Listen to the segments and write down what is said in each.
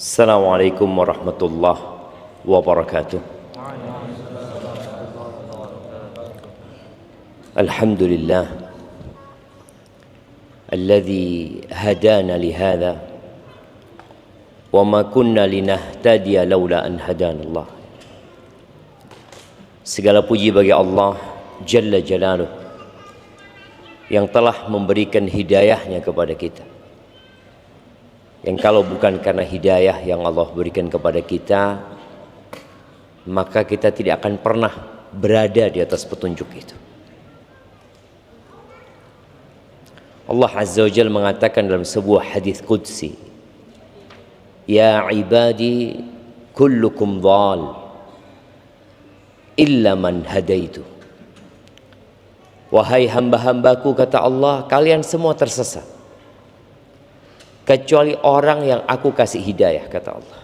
Assalamualaikum warahmatullahi wabarakatuh. Alhamdulillah alladzi hadana lihadza wa ma kunna linahtadiya laula an hadanallah. Segala puji bagi Allah Jalla Jalaluh yang telah memberikan hidayahnya kepada kita, yang kalau bukan karena hidayah yang Allah berikan kepada kita, maka kita tidak akan pernah berada di atas petunjuk itu. Allah Azza wa Jalla mengatakan dalam sebuah hadis qudsi, "Ya ibadi kullukum dhal illa man hadaitu." Wahai hamba-hambaku, kata Allah, kalian semua tersesat kecuali orang yang aku kasih hidayah, kata Allah.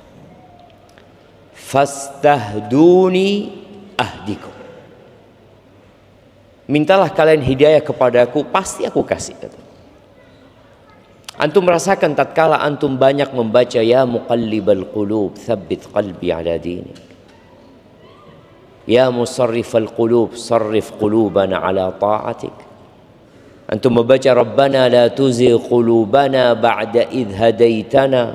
Fastahduni ahdikum. Mintalah kalian hidayah kepadaku, pasti aku kasih, kata. Antum merasakan tatkala antum banyak membaca ya muqallibal qulub tsabbit qalbi ala dinik, ya musarrifal qulub sarrif qulubana ala ta'atik. Antum membaca Rabbana la tuzigh qulubana ba'da idh hadaitana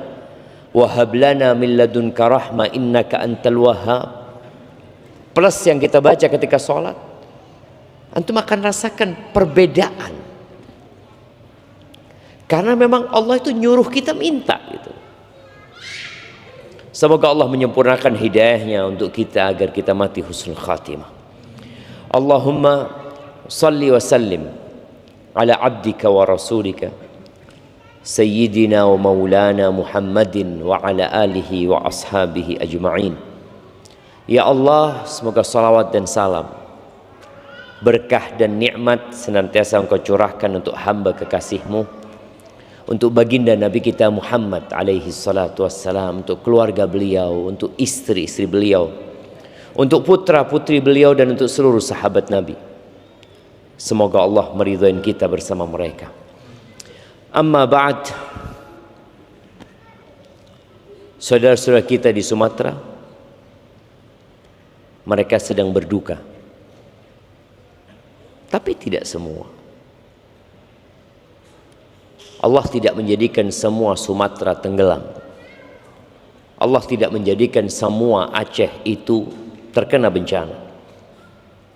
wa hab lana min ladunka rahmah innaka antal wahhab. Plus yang kita baca ketika sholat, antum akan rasakan perbedaan. Karena memang Allah itu nyuruh kita minta gitu. Semoga Allah menyempurnakan hidayahnya untuk kita agar kita mati husnul khatimah. Allahumma salli wa sallim ala abdika wa rasulika sayyidina wa maulana Muhammadin wa ala alihi wa ashabihi ajma'in. Ya Allah, semoga salawat dan salam, berkah dan nikmat senantiasa Engkau curahkan untuk hamba kekasih-Mu, untuk baginda Nabi kita Muhammad alaihi salatu wassalam, untuk keluarga beliau, untuk istri-istri beliau, untuk putra-putri beliau, dan untuk seluruh sahabat Nabi. Semoga Allah meridhai kita bersama mereka. Amma ba'd, saudara-saudara kita di Sumatera, mereka sedang berduka. Tapi tidak semua. Allah tidak menjadikan semua Sumatera tenggelam. Allah tidak menjadikan semua Aceh itu terkena bencana.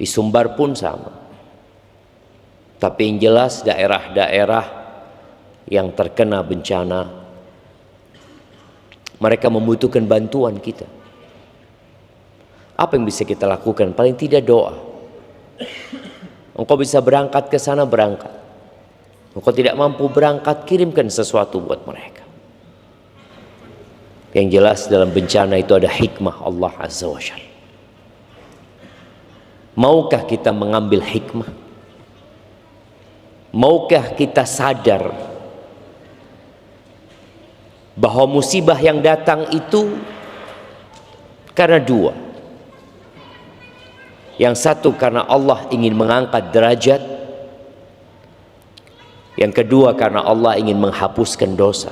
Di Sumbar pun sama. Tapi yang jelas daerah-daerah yang terkena bencana, mereka membutuhkan bantuan kita. Apa yang bisa kita lakukan? Paling tidak doa. Engkau bisa berangkat ke sana, berangkat. Engkau tidak mampu berangkat, kirimkan sesuatu buat mereka. Yang jelas dalam bencana itu ada hikmah Allah Azza wa Jalla. Maukah kita mengambil hikmah? Maukah kita sadar bahwa musibah yang datang itu karena dua. Yang satu karena Allah ingin mengangkat derajat, yang kedua karena Allah ingin menghapuskan dosa.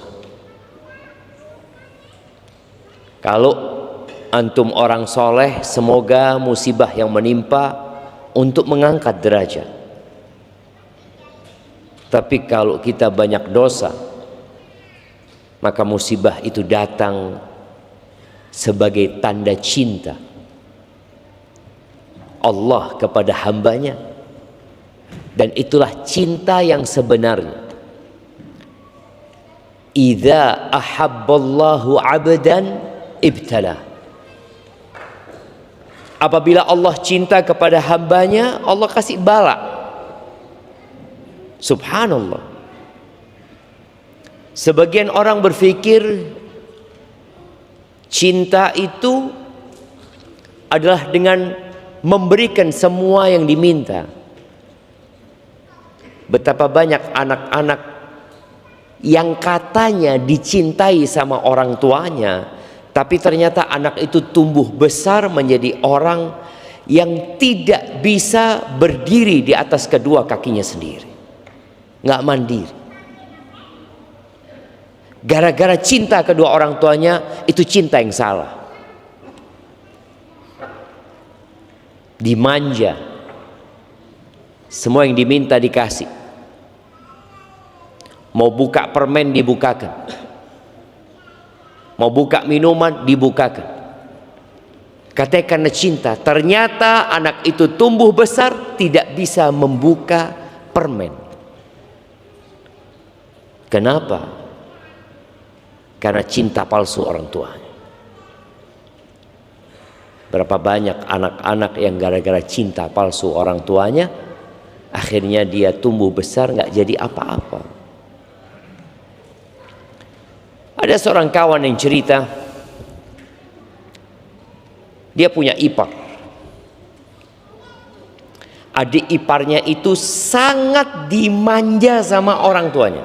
Kalau antum orang soleh, semoga musibah yang menimpa untuk mengangkat derajat. Tapi kalau kita banyak dosa, maka musibah itu datang sebagai tanda cinta Allah kepada hambanya. Dan itulah cinta yang sebenarnya. Idza ahabballahu 'abdan ibtala. Apabila Allah cinta kepada hambanya, Allah kasih bala. Subhanallah. Sebagian orang berpikir cinta itu adalah dengan memberikan semua yang diminta. Betapa banyak anak-anak yang katanya dicintai sama orang tuanya, tapi ternyata anak itu tumbuh besar menjadi orang yang tidak bisa berdiri di atas kedua kakinya sendiri, nggak mandiri. gara-gara cinta kedua orang tuanya, itu cinta yang salah. Dimanja, semua yang diminta dikasih. Mau buka permen dibukakan, mau buka minuman dibukakan. Katanya karena cinta. Ternyata anak itu tumbuh besar tidak bisa membuka permen. Kenapa? Karena cinta palsu orang tuanya. Berapa banyak anak-anak yang gara-gara cinta palsu orang tuanya, akhirnya dia tumbuh besar nggak jadi apa-apa. Ada seorang kawan yang cerita, dia punya ipar. Adik iparnya itu sangat dimanja sama orang tuanya.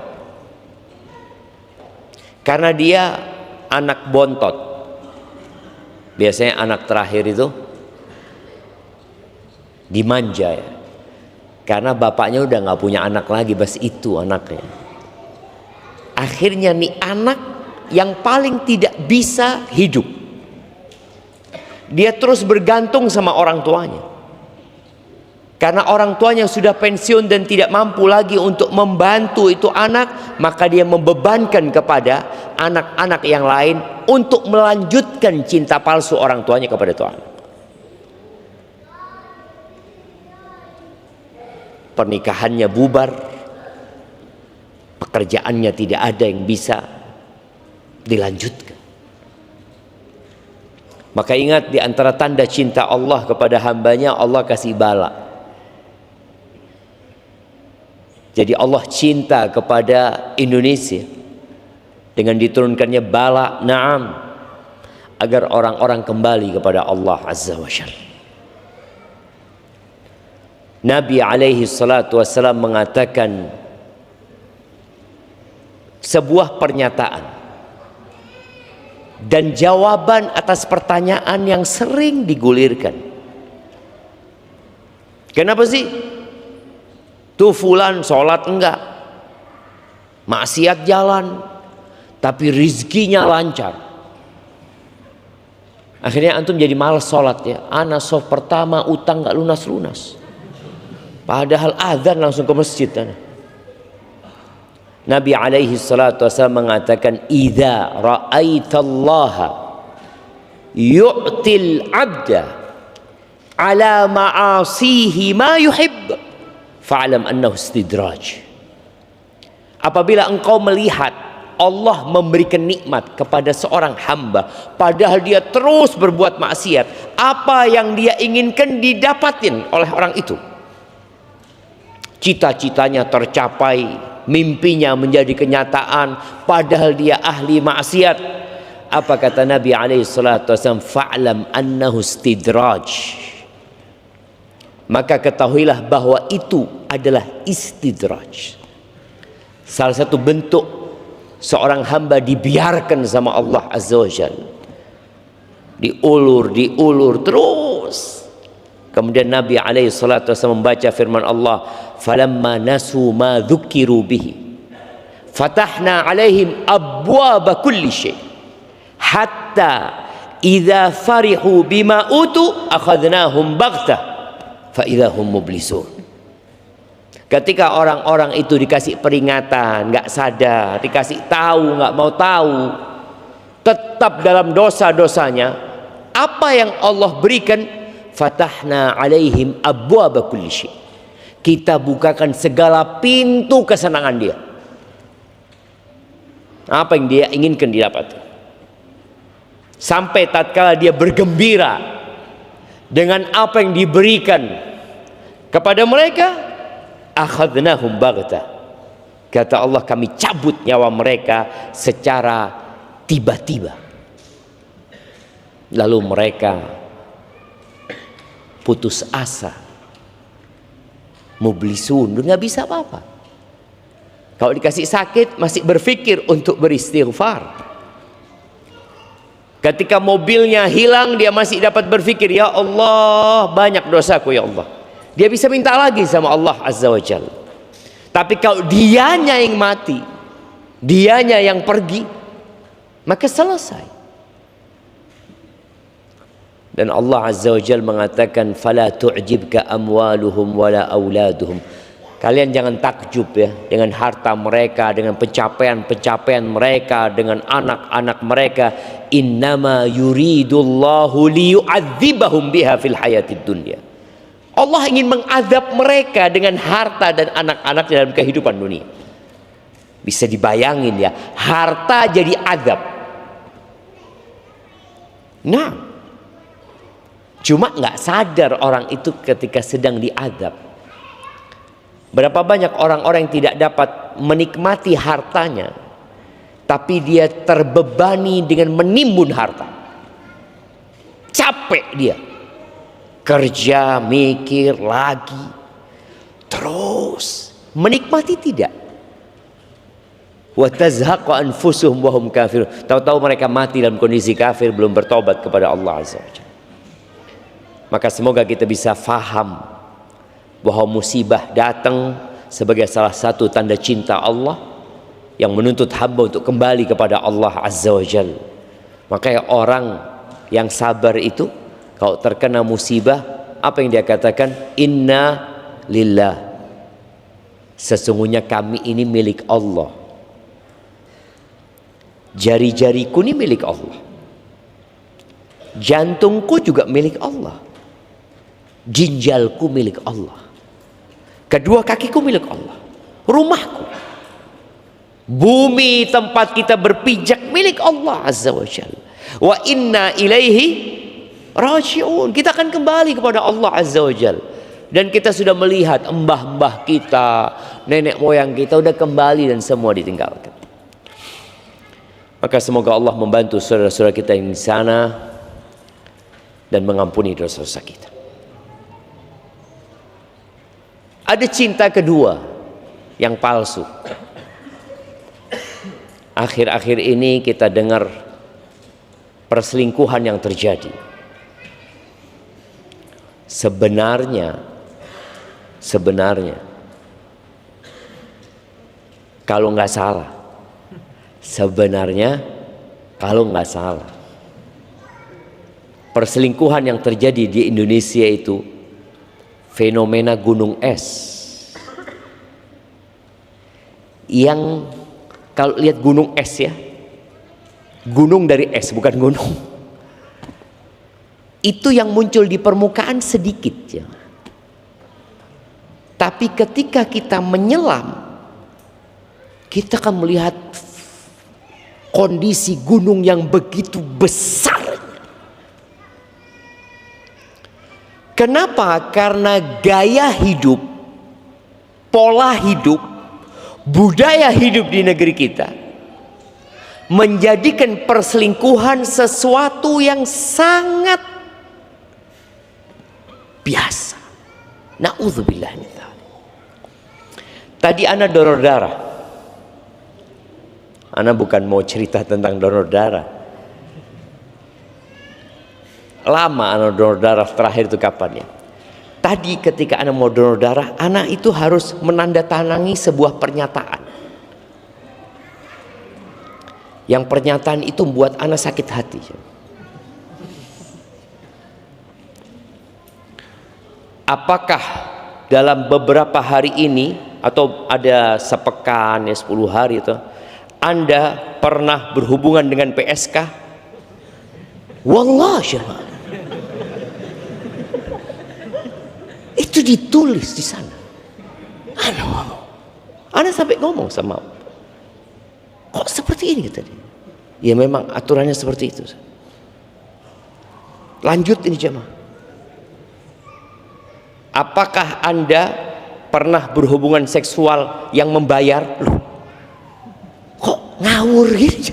Karena dia anak bontot. Biasanya anak terakhir itu dimanja ya. Karena bapaknya udah gak punya anak lagi, bas itu anaknya. Akhirnya nih anak yang paling tidak bisa hidup, dia terus bergantung sama orang tuanya. Karena orang tuanya sudah pensiun dan tidak mampu lagi untuk membantu itu anak, maka dia membebankan kepada anak-anak yang lain untuk melanjutkan cinta palsu orang tuanya kepada itu anak. Pernikahannya bubar, pekerjaannya tidak ada yang bisa dilanjutkan. Maka ingat, di antara tanda cinta Allah kepada hambanya, Allah kasih bala. Jadi Allah cinta kepada Indonesia dengan diturunkannya bala, na'am, agar orang-orang kembali kepada Allah Azza wa Jalla. Nabi alaihi salatu wassalam mengatakan sebuah pernyataan dan jawaban atas pertanyaan yang sering digulirkan. Kenapa sih? Tuh fulan sholat enggak, maksiat jalan, tapi rizkinya lancar. Akhirnya antum jadi malas sholat ya. Ana sof pertama utang enggak lunas-lunas, padahal azan langsung ke masjid. Nabi alaihi salatu wasallam mengatakan, idza ra'aitallaha yu'til 'abda ala ma'asihi ma yuhibb fa'lam annahu istidraj. Apabila engkau melihat Allah memberikan nikmat kepada seorang hamba padahal dia terus berbuat maksiat, apa yang dia inginkan didapatin oleh orang itu, cita-citanya tercapai, mimpinya menjadi kenyataan, padahal dia ahli maksiat. Apa kata Nabi alaihi salatu wasallam? Fa'lam annahu istidraj. Maka ketahuilah bahwa itu adalah istidraj. Salah satu bentuk seorang hamba dibiarkan sama Allah Azza wa Jalla, diulur terus. Kemudian Nabi alaihi salatu wasallam membaca firman Allah, falamma nasu ma dzukiru bihi fatahna alaihim abwaaba kulli syai hatta idza farihu bima utu akhadnahum baghtah fa idza hum mublisun. Ketika orang-orang itu dikasih peringatan nggak sadar, dikasih tahu nggak mau tahu, tetap dalam dosa-dosanya, apa yang Allah berikan? Fatahna alaihim abwaaba kulli syai. Kita bukakan segala pintu kesenangan dia. Apa yang dia inginkan didapat. Sampai tatkala dia bergembira dengan apa yang diberikan kepada mereka, akhadnahum baghtah. Kata Allah, kami cabut nyawa mereka secara tiba-tiba. Lalu mereka putus asa, mublisun, nggak bisa apa-apa. Kalau dikasih sakit masih berpikir untuk beristighfar. Ketika mobilnya hilang dia masih dapat berpikir, ya Allah banyak dosaku ya Allah. Dia bisa minta lagi sama Allah Azza wa Jalla. Tapi kalau dianya yang mati, dianya yang pergi, maka selesai. Dan Allah Azza wa Jalla mengatakan, fala tu'jibka amwaluhum wala auladuhum. Kalian jangan takjub ya dengan harta mereka, dengan pencapaian-pencapaian mereka, dengan anak-anak mereka. Innama yuridullahu liyu'adzibahum biha fil hayatid dunya. Allah ingin mengadab mereka dengan harta dan anak-anak dalam kehidupan dunia. Bisa dibayangin ya, harta jadi adab. Nah, cuma nggak sadar orang itu ketika sedang diadab. Berapa banyak orang-orang yang tidak dapat menikmati hartanya, tapi dia terbebani dengan menimbun harta. Capek dia, kerja, mikir lagi, terus menikmati tidak. Wa tazhaqu anfusuhum wa hum kafirun. Tahu-tahu mereka mati dalam kondisi kafir, belum bertobat kepada Allah Azza wa Jalla. Maka semoga kita bisa faham bahwa musibah datang sebagai salah satu tanda cinta Allah yang menuntut hamba untuk kembali kepada Allah Azza wa Jalla. Makanya orang yang sabar itu kalau terkena musibah, apa yang dia katakan? Inna lillah, sesungguhnya kami ini milik Allah. Jari-jariku ini milik Allah, jantungku juga milik Allah, ginjalku milik Allah, kedua kakiku milik Allah, rumahku, bumi tempat kita berpijak milik Allah Azza wa Jalla. Wa inna ilaihi raji'un. Kita akan kembali kepada Allah Azza wa Jalla. Dan kita sudah melihat mbah-mbah kita, nenek moyang kita sudah kembali dan semua ditinggalkan. Maka semoga Allah membantu saudara-saudara kita yang di sana dan mengampuni dosa-dosa kita. Ada cinta kedua yang palsu. Akhir-akhir ini kita dengar perselingkuhan yang terjadi. Sebenarnya kalau nggak salah, perselingkuhan yang terjadi di Indonesia itu fenomena gunung es. Yang kalau lihat gunung es ya, gunung dari es bukan gunung, itu yang muncul di permukaan sedikit ya. Tapi ketika kita menyelam, kita akan melihat kondisi gunung yang begitu besar. Kenapa? Karena gaya hidup, pola hidup, budaya hidup di negeri kita menjadikan perselingkuhan sesuatu yang sangat biasa. Na'udzubillah min dzalik. Tadi ana donor darah. Ana bukan mau cerita tentang donor darah. Lama ana donor darah terakhir itu kapan ya? Tadi ketika ana mau donor darah, ana itu harus menandatangani sebuah pernyataan. Yang pernyataan itu membuat ana sakit hati. Apakah dalam beberapa hari ini atau ada sepekan ya 10 hari itu Anda pernah berhubungan dengan PSK? Wallah syarah. Itu ditulis di sana. Ana sampai ngomong sama, kok seperti ini tadi? Ya memang aturannya seperti itu. Lanjut ini jemaah. Apakah Anda pernah berhubungan seksual yang membayar? Loh, kok ngawur gitu?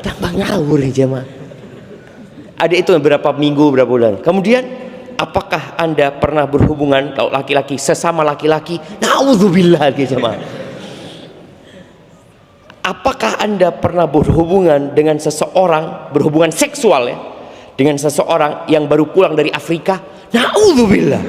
Tambah ngawur ya jemaah. Ada itu berapa minggu, berapa bulan. Kemudian, apakah Anda pernah berhubungan kalau laki-laki sesama laki-laki? Na'udzubillah gitu jemaah. Apakah Anda pernah berhubungan dengan seseorang, berhubungan seksual ya, dengan seseorang yang baru pulang dari Afrika? Na'udzubillah.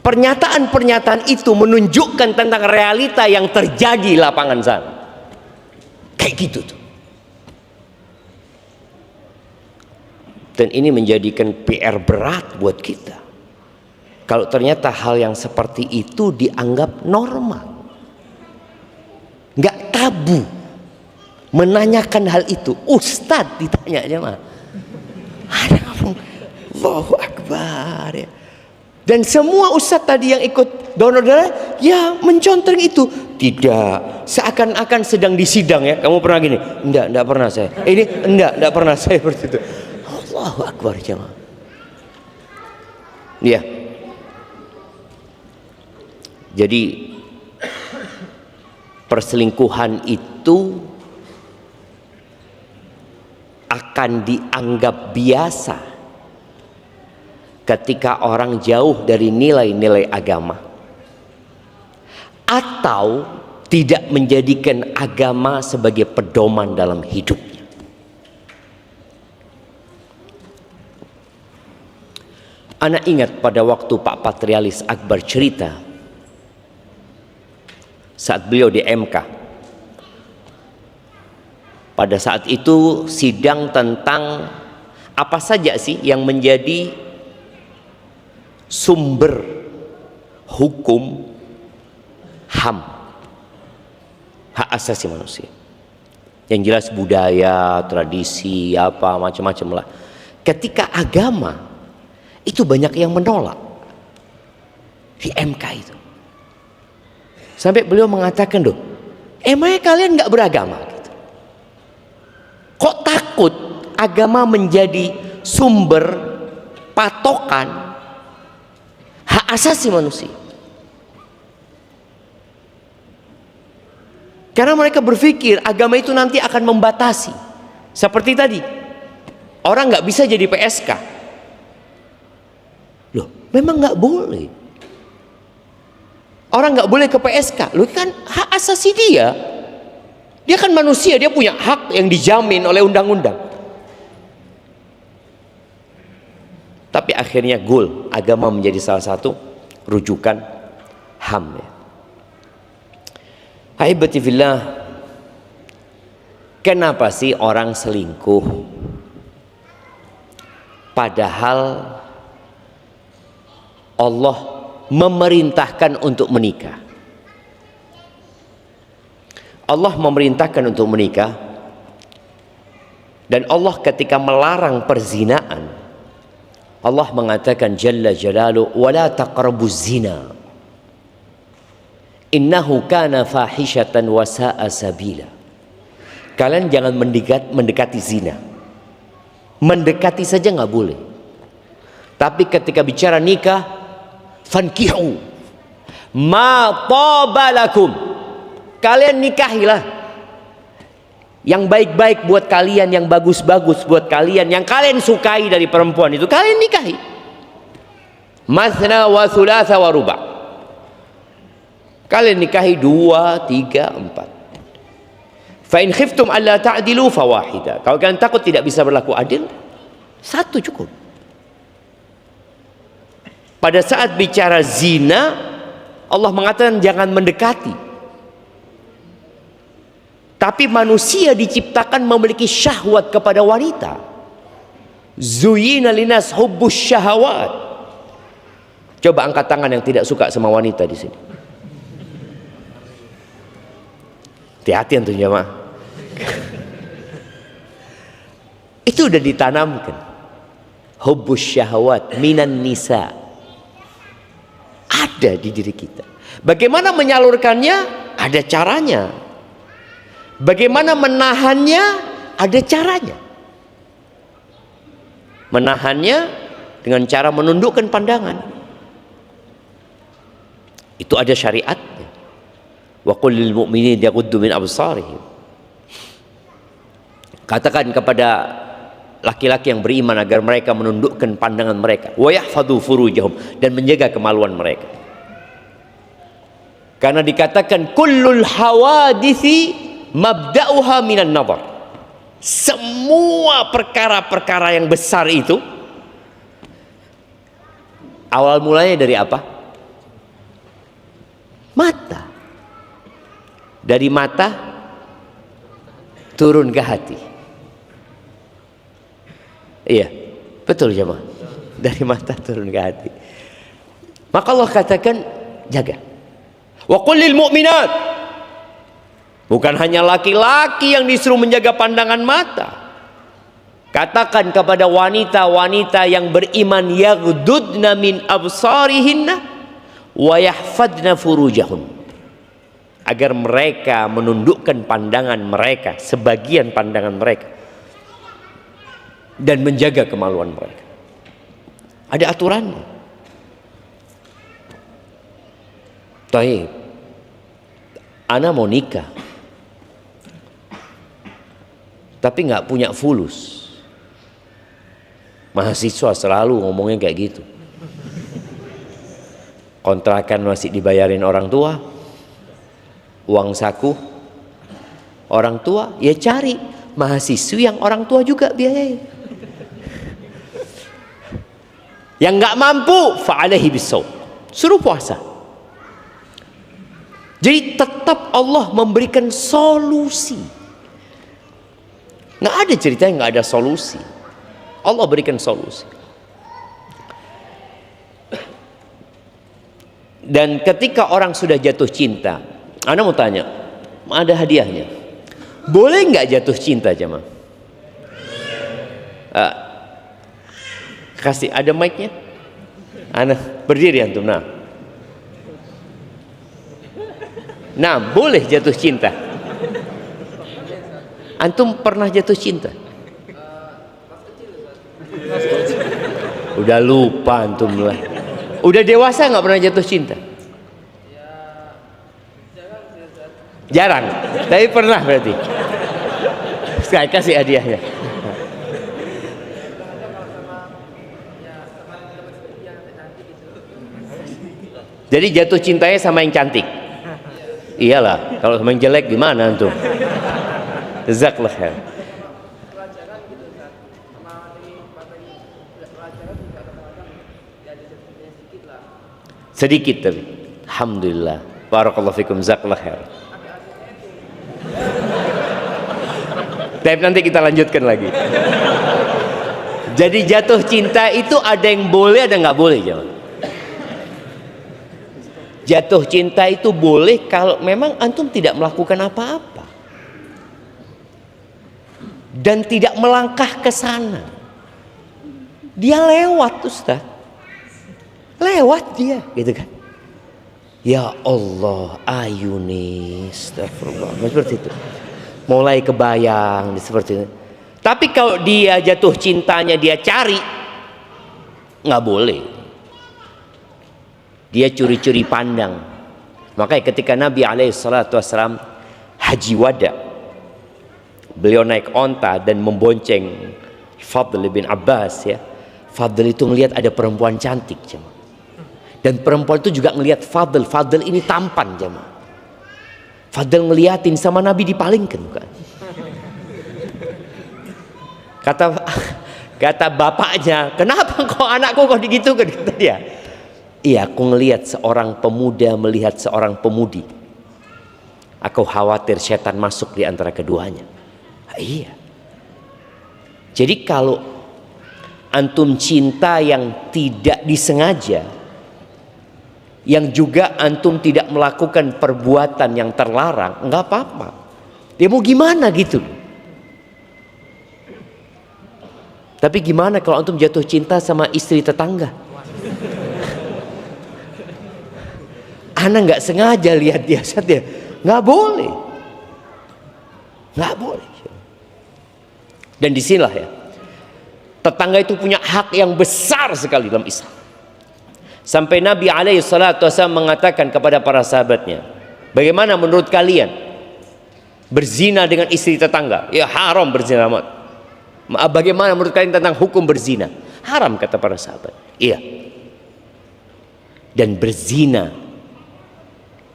Pernyataan-pernyataan itu menunjukkan tentang realita yang terjadi di lapangan sana. Kayak gitu tuh. Dan ini menjadikan PR berat buat kita. Kalau ternyata hal yang seperti itu dianggap normal. Nggak tabu menanyakan hal itu. Ustadz ditanya aja mah. Ada ngomong, Allahu Akbar ya. Dan semua ustadz tadi yang ikut donor darah ya mencontreng itu. Tidak, seakan-akan sedang di sidang ya. Kamu pernah gini? Enggak pernah saya. Ini enggak pernah saya seperti itu. Allahu Akbar jemaah. Ya. Jadi perselingkuhan itu akan dianggap biasa ketika orang jauh dari nilai-nilai agama atau tidak menjadikan agama sebagai pedoman dalam hidupnya. Anak ingat pada waktu Pak Patrialis Akbar cerita saat beliau di MK. Pada saat itu sidang tentang apa saja sih yang menjadi sumber hukum HAM, hak asasi manusia. Yang jelas budaya, tradisi, apa macam-macam lah. Ketika agama itu banyak yang menolak di MK itu. Sampai beliau mengatakan, loh, emangnya kalian nggak beragama? Gitu. Kok takut agama menjadi sumber patokan hak asasi manusia? Karena mereka berpikir agama itu nanti akan membatasi. Seperti tadi, orang nggak bisa jadi PSK. Loh, memang nggak boleh. Orang nggak boleh ke PSK. Loh, kan hak asasi dia. Dia kan manusia, dia punya hak yang dijamin oleh undang-undang. Tapi akhirnya goal agama menjadi salah satu rujukan HAM. Haibati fillah, kenapa sih orang selingkuh? Padahal Allah memerintahkan untuk menikah. Allah memerintahkan untuk menikah, dan Allah ketika melarang perzinaan, Allah mengatakan Jalla Jalaluhu, wala taqrabuz zina innahu kana fahishatan wa sa'a sabila. Kalian jangan mendekati zina. Mendekati saja nggak boleh. Tapi ketika bicara nikah, fankihu ma taba lakum, kalian nikahilah yang baik-baik buat kalian, yang bagus-bagus buat kalian, yang kalian sukai dari perempuan itu kalian nikahi. Mathna wa thulatha wa ruba', kalian nikahi 2, 3, 4. Fa in khiftum alla ta'dilu fawahida, kalau kalian takut tidak bisa berlaku adil, satu cukup. Pada saat bicara zina, Allah mengatakan jangan mendekati. Tapi manusia diciptakan memiliki syahwat kepada wanita. Zuyina linas hubbus syahawat. Coba angkat tangan yang tidak suka sama wanita di sini. Hati-hati antum jemaah. Itu udah ditanamkan. Hubbus syahawat minan nisa. Ada di diri kita. Bagaimana menyalurkannya? Ada caranya. Bagaimana menahannya? Ada caranya. Menahannya dengan cara menundukkan pandangan. Itu ada syariatnya. Wa qul lil mu'minin yaghuddu min absarihim. Katakan kepada laki-laki yang beriman agar mereka menundukkan pandangan mereka, wa yahfadhu furujahum, dan menjaga kemaluan mereka. Karena dikatakan kullul hawadithi mabda'uha minan nazar. Semua perkara-perkara yang besar itu awal mulanya dari apa? Mata. Dari mata turun ke hati. Iya, betul jemaah. Dari mata turun ke hati. Maka Allah katakan jaga. Wa qul lil mu'minat. Bukan hanya laki-laki yang disuruh menjaga pandangan mata. Katakan kepada wanita-wanita yang beriman, yaghdudna min absarihinna wa yahfadna furujahun, agar mereka menundukkan pandangan mereka, sebagian pandangan mereka, dan menjaga kemaluan mereka. Ada aturannya. Taib, ana mau nikah tapi nggak punya fulus. Mahasiswa selalu ngomongnya kayak gitu. Kontrakan masih dibayarin orang tua, uang saku orang tua, ya cari mahasiswi yang orang tua juga biayain. Yang nggak mampu, fa'alaihi bisawm, suruh puasa. Jadi tetap Allah memberikan solusi. Nggak ada cerita yang nggak ada solusi. Allah berikan solusi. Dan ketika orang sudah jatuh cinta, Anda mau tanya, ada hadiahnya. Boleh nggak jatuh cinta jemaah? Kasih, ada mic-nya? Anda berdiri antum, nah boleh jatuh cinta. Antum pernah jatuh cinta? Udah lupa antum lah. Udah dewasa nggak pernah jatuh cinta? Jarang, tapi pernah berarti. Saya kasih hadiahnya. Jadi jatuh cintanya sama yang cantik. Iyalah, kalau sama yang jelek gimana antum? Jazakallah khair. Sedikit tapi alhamdulillah, barakallahu fikum, jazakallah khair. Tapi nanti kita lanjutkan lagi. Jadi jatuh cinta itu ada yang boleh, ada nggak boleh jemaah. Jatuh cinta itu boleh kalau memang antum tidak melakukan apa-apa dan tidak melangkah ke sana. Dia lewat, Ustaz. Lewat dia, gitu kan? Ya Allah, ayuni, astagfirullah, seperti itu. Mulai kebayang seperti itu. Tapi kalau dia jatuh cintanya dia cari, nggak boleh. Dia curi-curi pandang. Makanya ketika Nabi SAW haji wada, beliau naik onta dan membonceng Fadl bin Abbas, ya. Fadl itu melihat ada perempuan cantik, jemaah. Dan perempuan itu juga ngelihat Fadl. Fadl ini tampan, jemaah. Fadl ngeliatin sama Nabi dipalingkan, bukan? Kata bapaknya, kenapa kok anakku kok digitukan? Kata dia, iya, aku ngelihat seorang pemuda melihat seorang pemudi. Aku khawatir setan masuk di antara keduanya. Iya. Jadi kalau antum cinta yang tidak disengaja, yang juga antum tidak melakukan perbuatan yang terlarang, nggak apa-apa. Dia mau gimana gitu. Tapi gimana kalau antum jatuh cinta sama istri tetangga? Anak nggak sengaja lihat dia, nggak boleh, nggak boleh. Dan disinilah ya, tetangga itu punya hak yang besar sekali dalam Islam. Sampai Nabi SAW mengatakan kepada para sahabatnya, bagaimana menurut kalian berzina dengan istri tetangga? Ya haram berzina. Bagaimana menurut kalian tentang hukum berzina? Haram, kata para sahabat. Iya. Dan berzina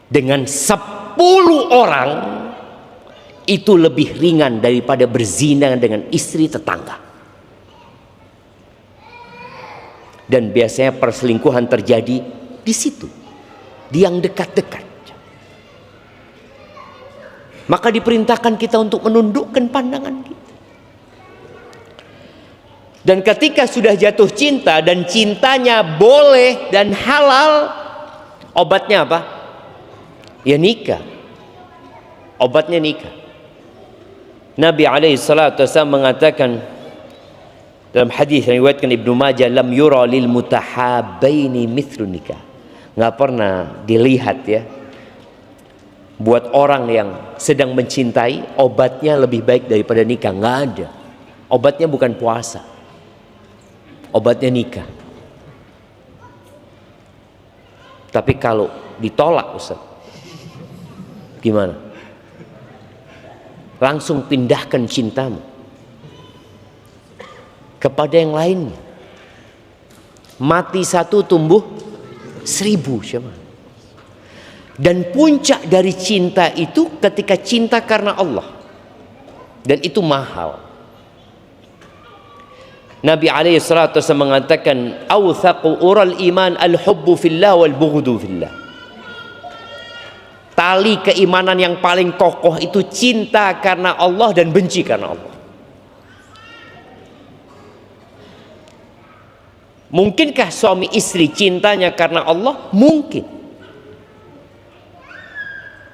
dengan 10 orang itu lebih ringan daripada berzina dengan istri tetangga. Dan biasanya perselingkuhan terjadi di situ, di yang dekat-dekat. Maka diperintahkan kita untuk menundukkan pandangan kita. Dan ketika sudah jatuh cinta dan cintanya boleh dan halal, obatnya apa? Ya nikah. Obatnya nikah. Nabi SAW mengatakan dalam hadis yang diriwayatkan Ibnu Majah, lam yura lil mutahabbaini mithlu nikah. Nggak pernah dilihat ya, buat orang yang sedang mencintai, obatnya lebih baik daripada nikah. Nggak ada. Obatnya bukan puasa, obatnya nikah. Tapi kalau ditolak, Ustaz, gimana? Langsung pindahkan cintamu kepada yang lainnya. Mati satu tumbuh 1000, siapa? Dan puncak dari cinta itu ketika cinta karena Allah, dan itu mahal. Nabi SAW mengatakan, awthaqu ural iman al-hubbu fillah wal bughdu fillah. Tali keimanan yang paling kokoh itu cinta karena Allah dan benci karena Allah. Mungkinkah suami istri cintanya karena Allah? Mungkin.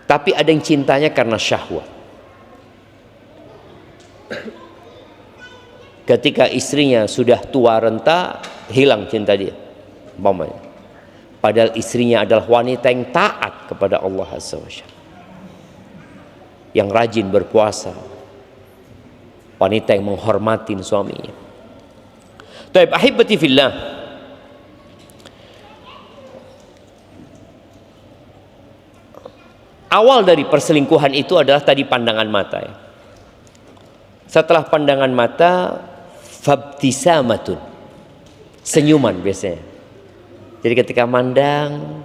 Tapi ada yang cintanya karena syahwat. Ketika istrinya sudah tua renta, hilang cinta dia, umpamanya. Padahal istrinya adalah wanita yang taat kepada Allah Azza wa Jalla, yang rajin berpuasa, wanita yang menghormati suaminya. Taib ahibati fillah, awal dari perselingkuhan itu adalah tadi pandangan mata ya. Setelah pandangan mata, fabtisamatun, senyuman biasanya. Jadi ketika mandang,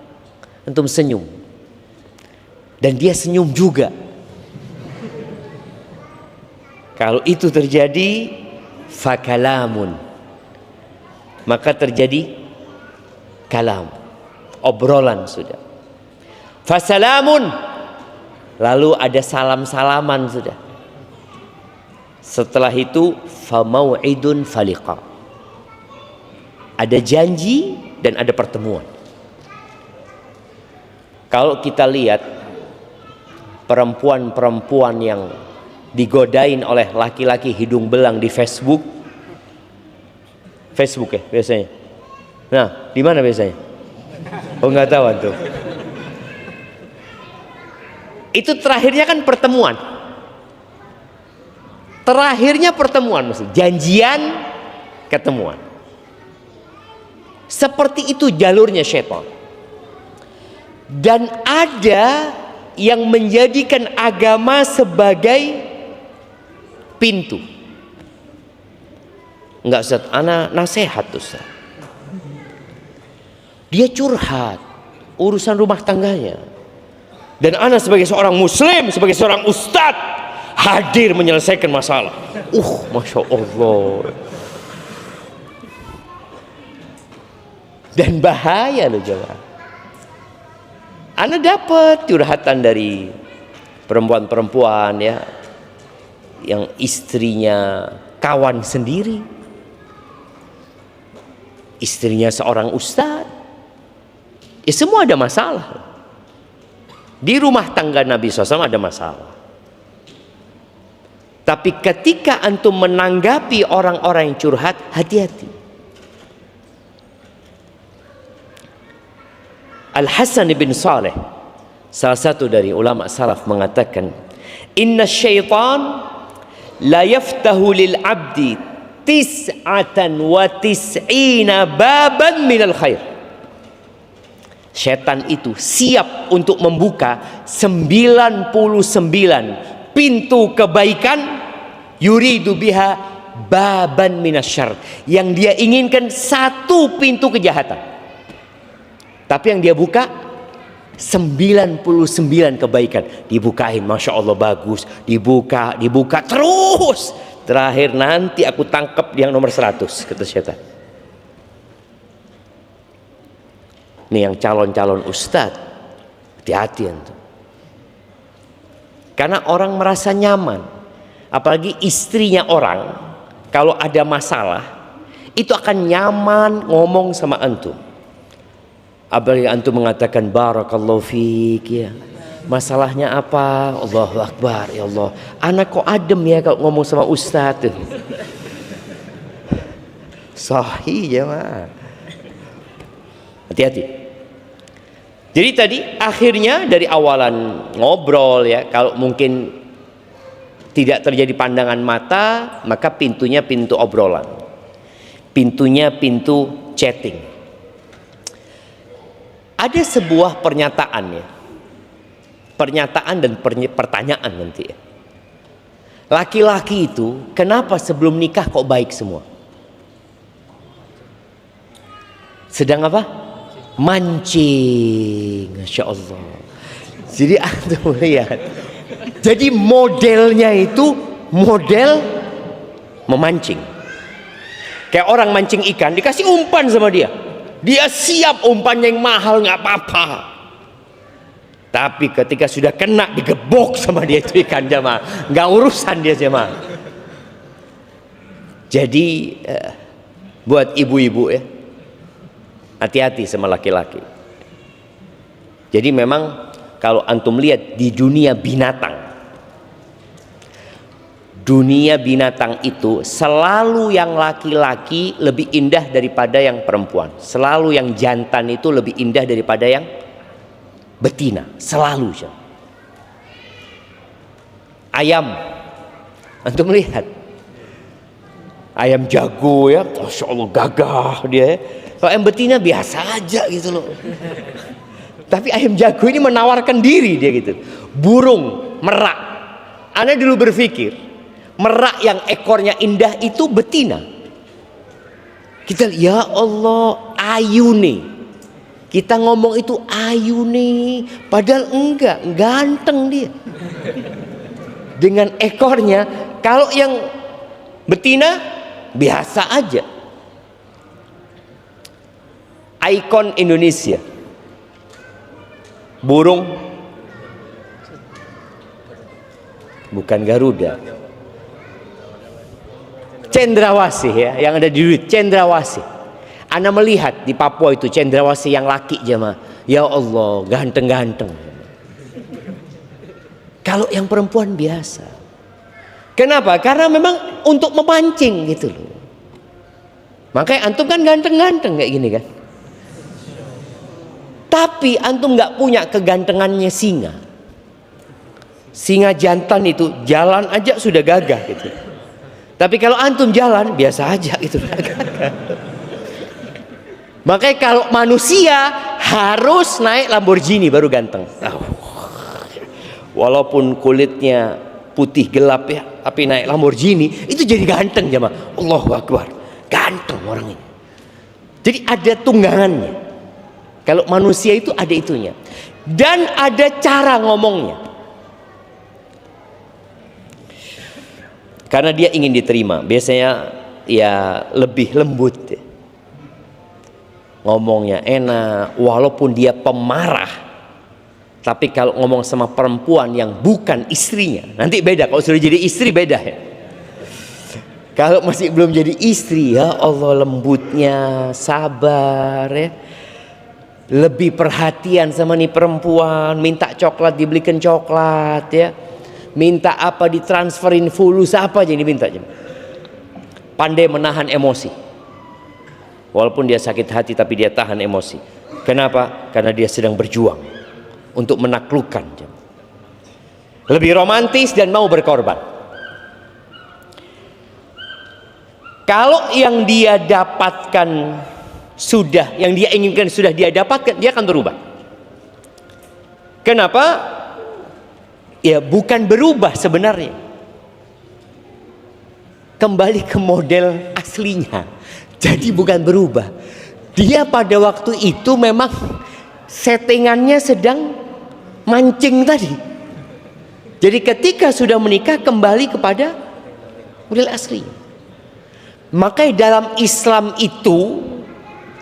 antum senyum, dan dia senyum juga. Kalau itu terjadi, fakalamun, maka terjadi kalam, obrolan sudah. Fasalamun, lalu ada salam-salaman sudah. Setelah itu famau'idun faliqa, ada janji dan ada pertemuan. Kalau kita lihat perempuan-perempuan yang digodain oleh laki-laki hidung belang di Facebook ya biasanya. Nah, di mana biasanya? Oh, nggak tahu tuh. Itu terakhirnya kan pertemuan. Terakhirnya pertemuan, mesti janjian, ketemuan. Seperti itu jalurnya syaitan. Dan ada yang menjadikan agama sebagai pintu. Enggak, Ustaz, ana nasihat Ustaz. Dia curhat urusan rumah tangganya. Dan ana sebagai seorang muslim, sebagai seorang ustadz, hadir menyelesaikan masalah. Masya Allah. Dan bahaya loh jemaah. Ana dapat curhatan dari perempuan-perempuan ya, yang istrinya kawan sendiri, istrinya seorang ustadz. Ya semua ada masalah. Di rumah tangga Nabi SAW ada masalah. Tapi ketika antum menanggapi orang-orang yang curhat, hati-hati. Al-Hasan bin Saleh, salah satu dari ulama salaf, mengatakan, inna syaitan la yaftahu lil abdi tis'atan wa tis'ina baban minal khair. Setan itu siap untuk membuka 99 pintu kebaikan, yuridu biha baban minasyarr, yang dia inginkan satu pintu kejahatan. Tapi yang dia buka 99 kebaikan, dibukain, Masya Allah bagus, dibuka terus. Terakhir nanti aku tangkap yang nomor 100, kata setan. Ini yang calon-calon ustadz, hati-hati antum. Karena orang merasa nyaman. Apalagi istrinya orang, kalau ada masalah, itu akan nyaman ngomong sama antum. Apalagi antum mengatakan barakallahu fiik ya. Masalahnya apa? Allahu Akbar, ya Allah. Anak kok adem ya kalau ngomong sama ustaz tuh. Sahih jemaah. Hati-hati. Jadi tadi akhirnya dari awalan ngobrol ya, kalau mungkin tidak terjadi pandangan mata, maka pintunya pintu obrolan. Pintunya pintu chatting. Ada sebuah pernyataan ya. Pernyataan dan pertanyaan nanti ya. Laki-laki itu kenapa sebelum nikah kok baik semua? Sedang apa? Mancing. Masya Allah. Jadi antum lihat. Jadi modelnya itu model memancing. Kayak orang mancing ikan, dikasih umpan sama dia. Dia siap umpannya yang mahal, nggak apa-apa. Tapi ketika sudah kena, digebok sama dia itu ikan jemaah. Nggak urusan dia jemaah. Jadi buat ibu-ibu ya, hati-hati sama laki-laki. Jadi memang kalau antum lihat di dunia binatang, itu selalu yang laki-laki lebih indah daripada yang perempuan. Selalu yang jantan itu lebih indah daripada yang betina. Selalu. Ayam, antum lihat ayam jago ya, Masya Allah gagah dia ya. Kalau ayam betina biasa aja gitu loh. Tapi ayam jago ini menawarkan diri dia gitu. Burung, merak. Ana dulu berpikir merak yang ekornya indah itu betina. Kita lihat, ya Allah, ayune. Kita ngomong itu ayune, padahal enggak, ganteng dia. Dengan ekornya, kalau yang betina biasa aja. Ikon Indonesia. Burung bukan Garuda. Cendrawasih ya, yang ada di duit, cendrawasih. Ana melihat di Papua itu cendrawasih yang laki jemaah. Ya Allah, ganteng-ganteng. Kalau yang perempuan biasa. Kenapa? Karena memang untuk memancing gitu loh. Makanya antum kan ganteng-ganteng kayak gini kan. Tapi antum nggak punya kegantengannya singa. Singa jantan itu jalan aja sudah gagah gitu. Tapi kalau antum jalan biasa aja gitu. Makanya kalau manusia harus naik Lamborghini baru ganteng. Walaupun kulitnya putih gelap ya, tapi naik Lamborghini itu jadi ganteng jemaah. Allahu Akbar, ganteng orang ini. Jadi ada tunggangannya. Kalau manusia itu ada itunya. Dan ada cara ngomongnya. Karena dia ingin diterima. Biasanya ya lebih lembut. Ngomongnya enak. Walaupun dia pemarah. Tapi kalau ngomong sama perempuan yang bukan istrinya. Nanti beda. Kalau sudah jadi istri beda ya. Kalau masih belum jadi istri. Ya Allah lembutnya. Sabar ya. Lebih perhatian sama nih perempuan, minta coklat dibelikan coklat ya, minta apa ditransferin fulus apa aja diminta aja. Pandai menahan emosi, walaupun dia sakit hati tapi dia tahan emosi. Kenapa? Karena dia sedang berjuang untuk menaklukkan. Lebih romantis dan mau berkorban. Kalau yang dia dapatkan sudah, yang dia inginkan sudah dia dapatkan, dia akan berubah. Kenapa? Ya bukan berubah sebenarnya. Kembali ke model aslinya. Jadi bukan berubah. Dia pada waktu itu memang settingannya sedang mancing tadi. Jadi ketika sudah menikah kembali kepada model asli. Makanya dalam Islam itu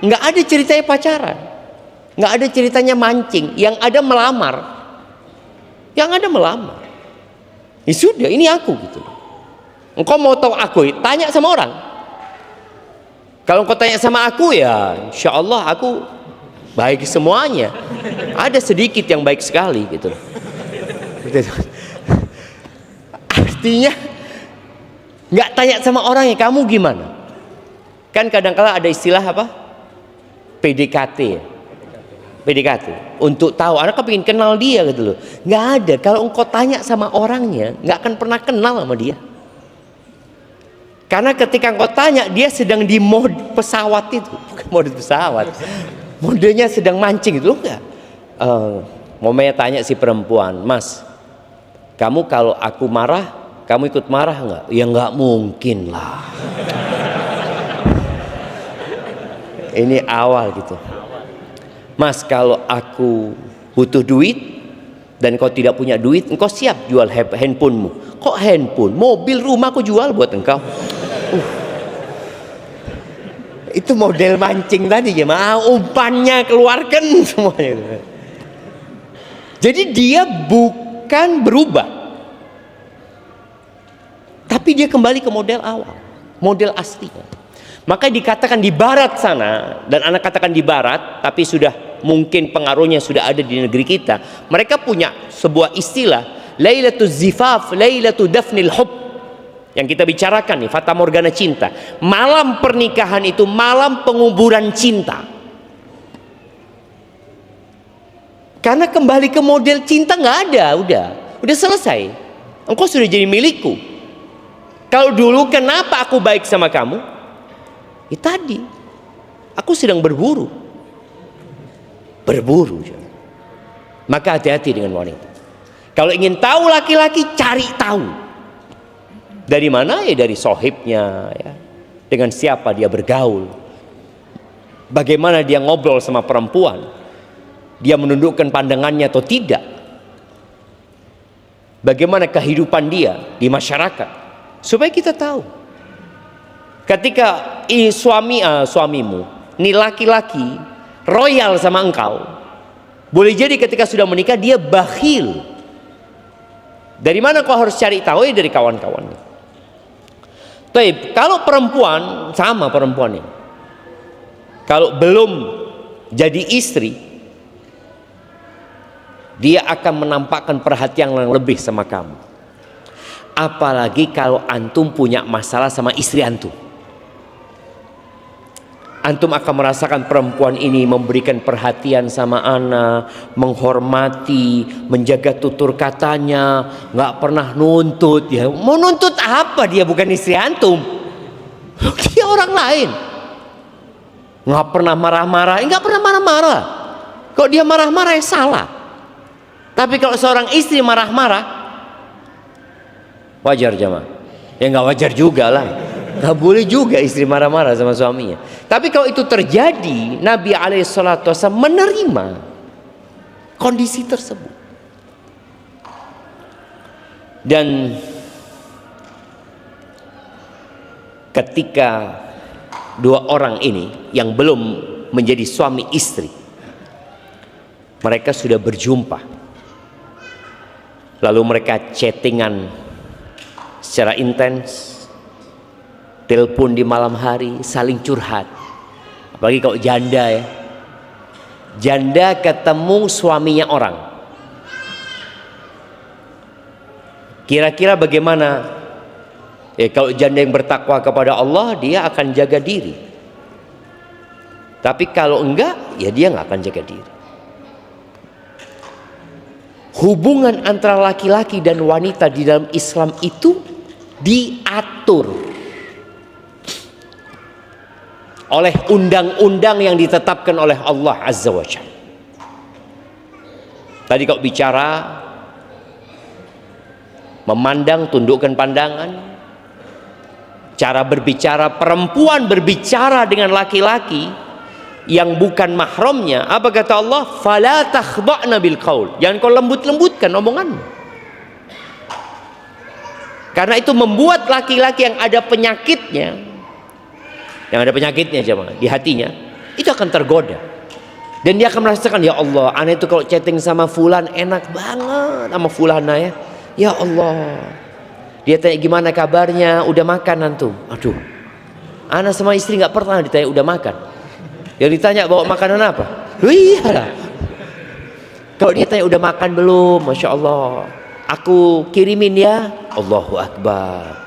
nggak ada ceritanya pacaran, nggak ada ceritanya mancing, yang ada melamar, Ya sudah, ini aku gitu. Engkau mau tahu aku, tanya sama orang. Kalau engkau tanya sama aku, ya insya Allah aku baik semuanya. Ada sedikit yang baik sekali gitu. Artinya nggak tanya sama orang ya, kamu gimana? Kan kadang-kala ada istilah apa? PDKT ya. PDKT untuk tahu, anak kan pengen kenal dia gitu loh. Nggak ada, kalau engkau tanya sama orangnya nggak akan pernah kenal sama dia. Karena ketika engkau tanya, dia sedang di mode pesawat itu, bukan mode pesawat, modenya sedang mancing itu. Enggak. Momenya tanya si perempuan, Mas, kamu kalau aku marah, kamu ikut marah nggak? Ya nggak mungkin lah. Ini awal gitu. Mas, kalau aku butuh duit dan kau tidak punya duit, engkau siap jual handphonemu. Kok handphone? Mobil, rumah aku jual buat engkau. Itu model mancing tadi ya, umpannya keluarkan semuanya. Jadi dia bukan berubah, tapi dia kembali ke model awal, model aslinya. Maka dikatakan di barat sana, dan anak katakan di barat, tapi sudah mungkin pengaruhnya sudah ada di negeri kita. Mereka punya sebuah istilah, Lailatul Zifaf, Lailatul Dafnil Hub, yang kita bicarakan nih, Fata Morgana cinta. Malam pernikahan itu malam penguburan cinta. Karena kembali ke model cinta nggak ada, udah selesai. Engkau sudah jadi milikku. Kalau dulu kenapa aku baik sama kamu? Ya tadi, aku sedang berburu. Maka hati-hati dengan wanita. Kalau ingin tahu laki-laki, cari tahu. Dari mana? Ya dari sohibnya, ya. Dengan siapa dia bergaul, bagaimana dia ngobrol sama perempuan, dia menundukkan pandangannya atau tidak, bagaimana kehidupan dia di masyarakat, supaya kita tahu. Ketika suamimu, ini laki-laki royal sama engkau, boleh jadi ketika sudah menikah dia bakhil. Dari mana kau harus cari tahu? Ya dari kawan-kawannya. Tapi kalau perempuan, sama perempuannya, kalau belum jadi istri, dia akan menampakkan perhatian yang lebih sama kamu. Apalagi kalau antum punya masalah sama istri antum. Antum akan merasakan perempuan ini memberikan perhatian sama anak, menghormati, menjaga tutur katanya, nggak pernah nuntut. Ya, mau nuntut apa? Dia bukan istri antum, dia orang lain. Nggak pernah marah-marah, nggak pernah marah-marah. Kok dia marah-marah ya salah. Tapi kalau seorang istri marah-marah, wajar jemaah? Ya nggak wajar juga lah. Nggak boleh juga istri marah-marah sama suaminya. Tapi kalau itu terjadi, Nabi SAW menerima kondisi tersebut. Dan ketika dua orang ini yang belum menjadi suami istri, mereka sudah berjumpa, lalu mereka chattingan secara intens, telepon di malam hari, saling curhat. Apalagi kalau janda ya, janda ketemu suaminya orang, kira-kira bagaimana? Kalau janda yang bertakwa kepada Allah, dia akan jaga diri. Tapi kalau enggak, ya dia nggak akan jaga diri. Hubungan antara laki-laki dan wanita di dalam Islam itu diatur oleh undang-undang yang ditetapkan oleh Allah Azza wa Jalla. Tadi kau bicara memandang, tundukkan pandangan, cara berbicara, perempuan berbicara dengan laki-laki yang bukan mahramnya. Apa kata Allah? Fala takhda'na bil qaul. Jangan kau lembut-lembutkan omonganmu. Karena itu membuat laki-laki yang ada penyakitnya, jemaah, di hatinya, itu akan tergoda. Dan dia akan merasakan, ya Allah, aneh itu kalau chatting sama fulan enak banget sama fulana ya. Ya Allah. Dia tanya gimana kabarnya, udah makan antum? Aduh, anak sama istri nggak pernah ditanya udah makan. Yang ditanya bawa makanan apa? Iyalah. Kalau dia tanya udah makan belum, Masya Allah, aku kirimin ya. Allahu Akbar.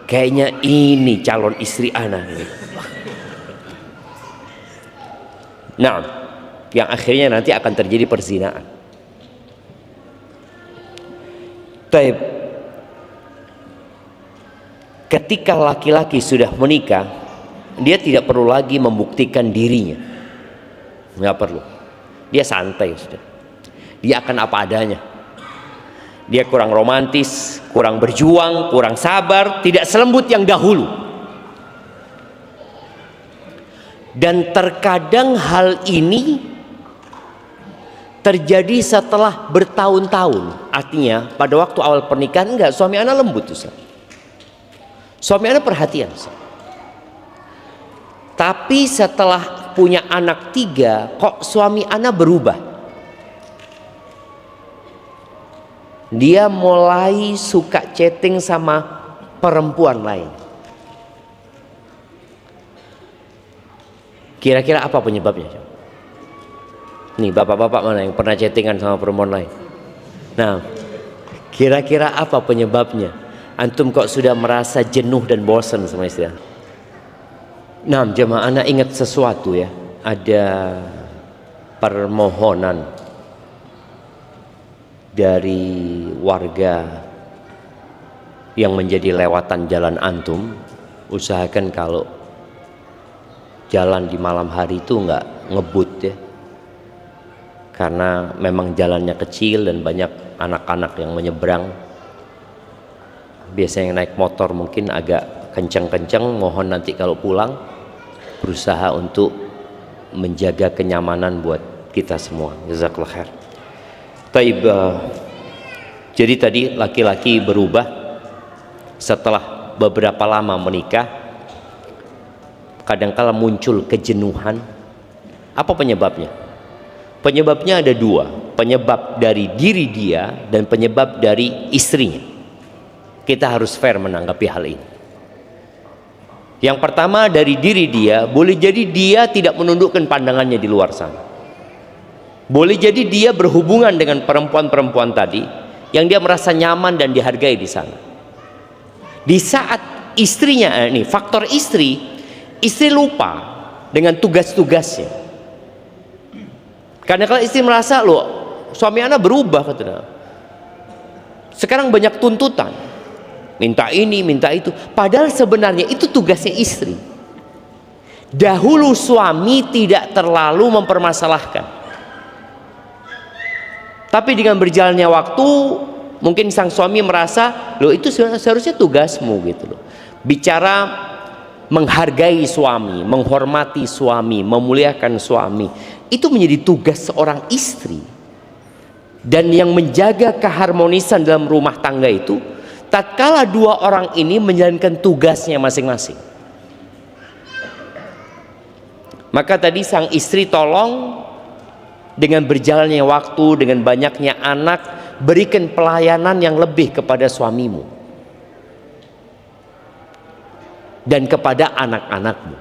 Kayaknya ini calon istri anak ini. Nah, yang akhirnya nanti akan terjadi perzinaan. Taib. Ketika laki-laki sudah menikah, dia tidak perlu lagi membuktikan dirinya. Nggak perlu. Dia santai sudah. Dia akan apa adanya. Dia kurang romantis, kurang berjuang, kurang sabar, tidak selembut yang dahulu. Dan terkadang hal ini terjadi setelah bertahun-tahun. Artinya pada waktu awal pernikahan enggak, suami ana lembut Ustaz. Suami ana perhatian Ustaz. Tapi setelah punya anak 3, kok suami ana berubah. Dia mulai suka chatting sama perempuan lain. Kira-kira apa penyebabnya? Nih bapak-bapak mana yang pernah chattingan sama perempuan lain? Nah, kira-kira apa penyebabnya? Antum kok sudah merasa jenuh dan bosan sama istri? Nah, jemaah, anak ingat sesuatu ya. Ada permohonan dari warga yang menjadi lewatan jalan antum. Usahakan kalau jalan di malam hari itu nggak ngebut ya, karena memang jalannya kecil dan banyak anak-anak yang menyeberang. Biasanya yang naik motor mungkin agak kencang-kencang. Mohon nanti kalau pulang berusaha untuk menjaga kenyamanan buat kita semua. Jazakallah khair. Taib. Jadi tadi laki-laki berubah setelah beberapa lama menikah. Kadangkala muncul kejenuhan. Apa penyebabnya? Penyebabnya ada 2. Penyebab dari diri dia dan penyebab dari istrinya. Kita harus fair menanggapi hal ini. Yang pertama dari diri dia, boleh jadi dia tidak menundukkan pandangannya di luar sana. Boleh jadi dia berhubungan dengan perempuan-perempuan tadi yang dia merasa nyaman dan dihargai di sana. Di saat istrinya, ini faktor istri lupa dengan tugas-tugasnya. Karena kalau istri merasa, loh suami anak berubah katanya. Sekarang banyak tuntutan, minta ini, minta itu. Padahal sebenarnya itu tugasnya istri. Dahulu suami tidak terlalu mempermasalahkan. Tapi dengan berjalannya waktu, mungkin sang suami merasa, loh itu seharusnya tugasmu gitu loh. Bicara menghargai suami, menghormati suami, memuliakan suami, itu menjadi tugas seorang istri. Dan yang menjaga keharmonisan dalam rumah tangga itu, tatkala 2 orang ini menjalankan tugasnya masing-masing. Maka tadi sang istri tolong dengan berjalannya waktu, dengan banyaknya anak, berikan pelayanan yang lebih kepada suamimu dan kepada anak-anakmu.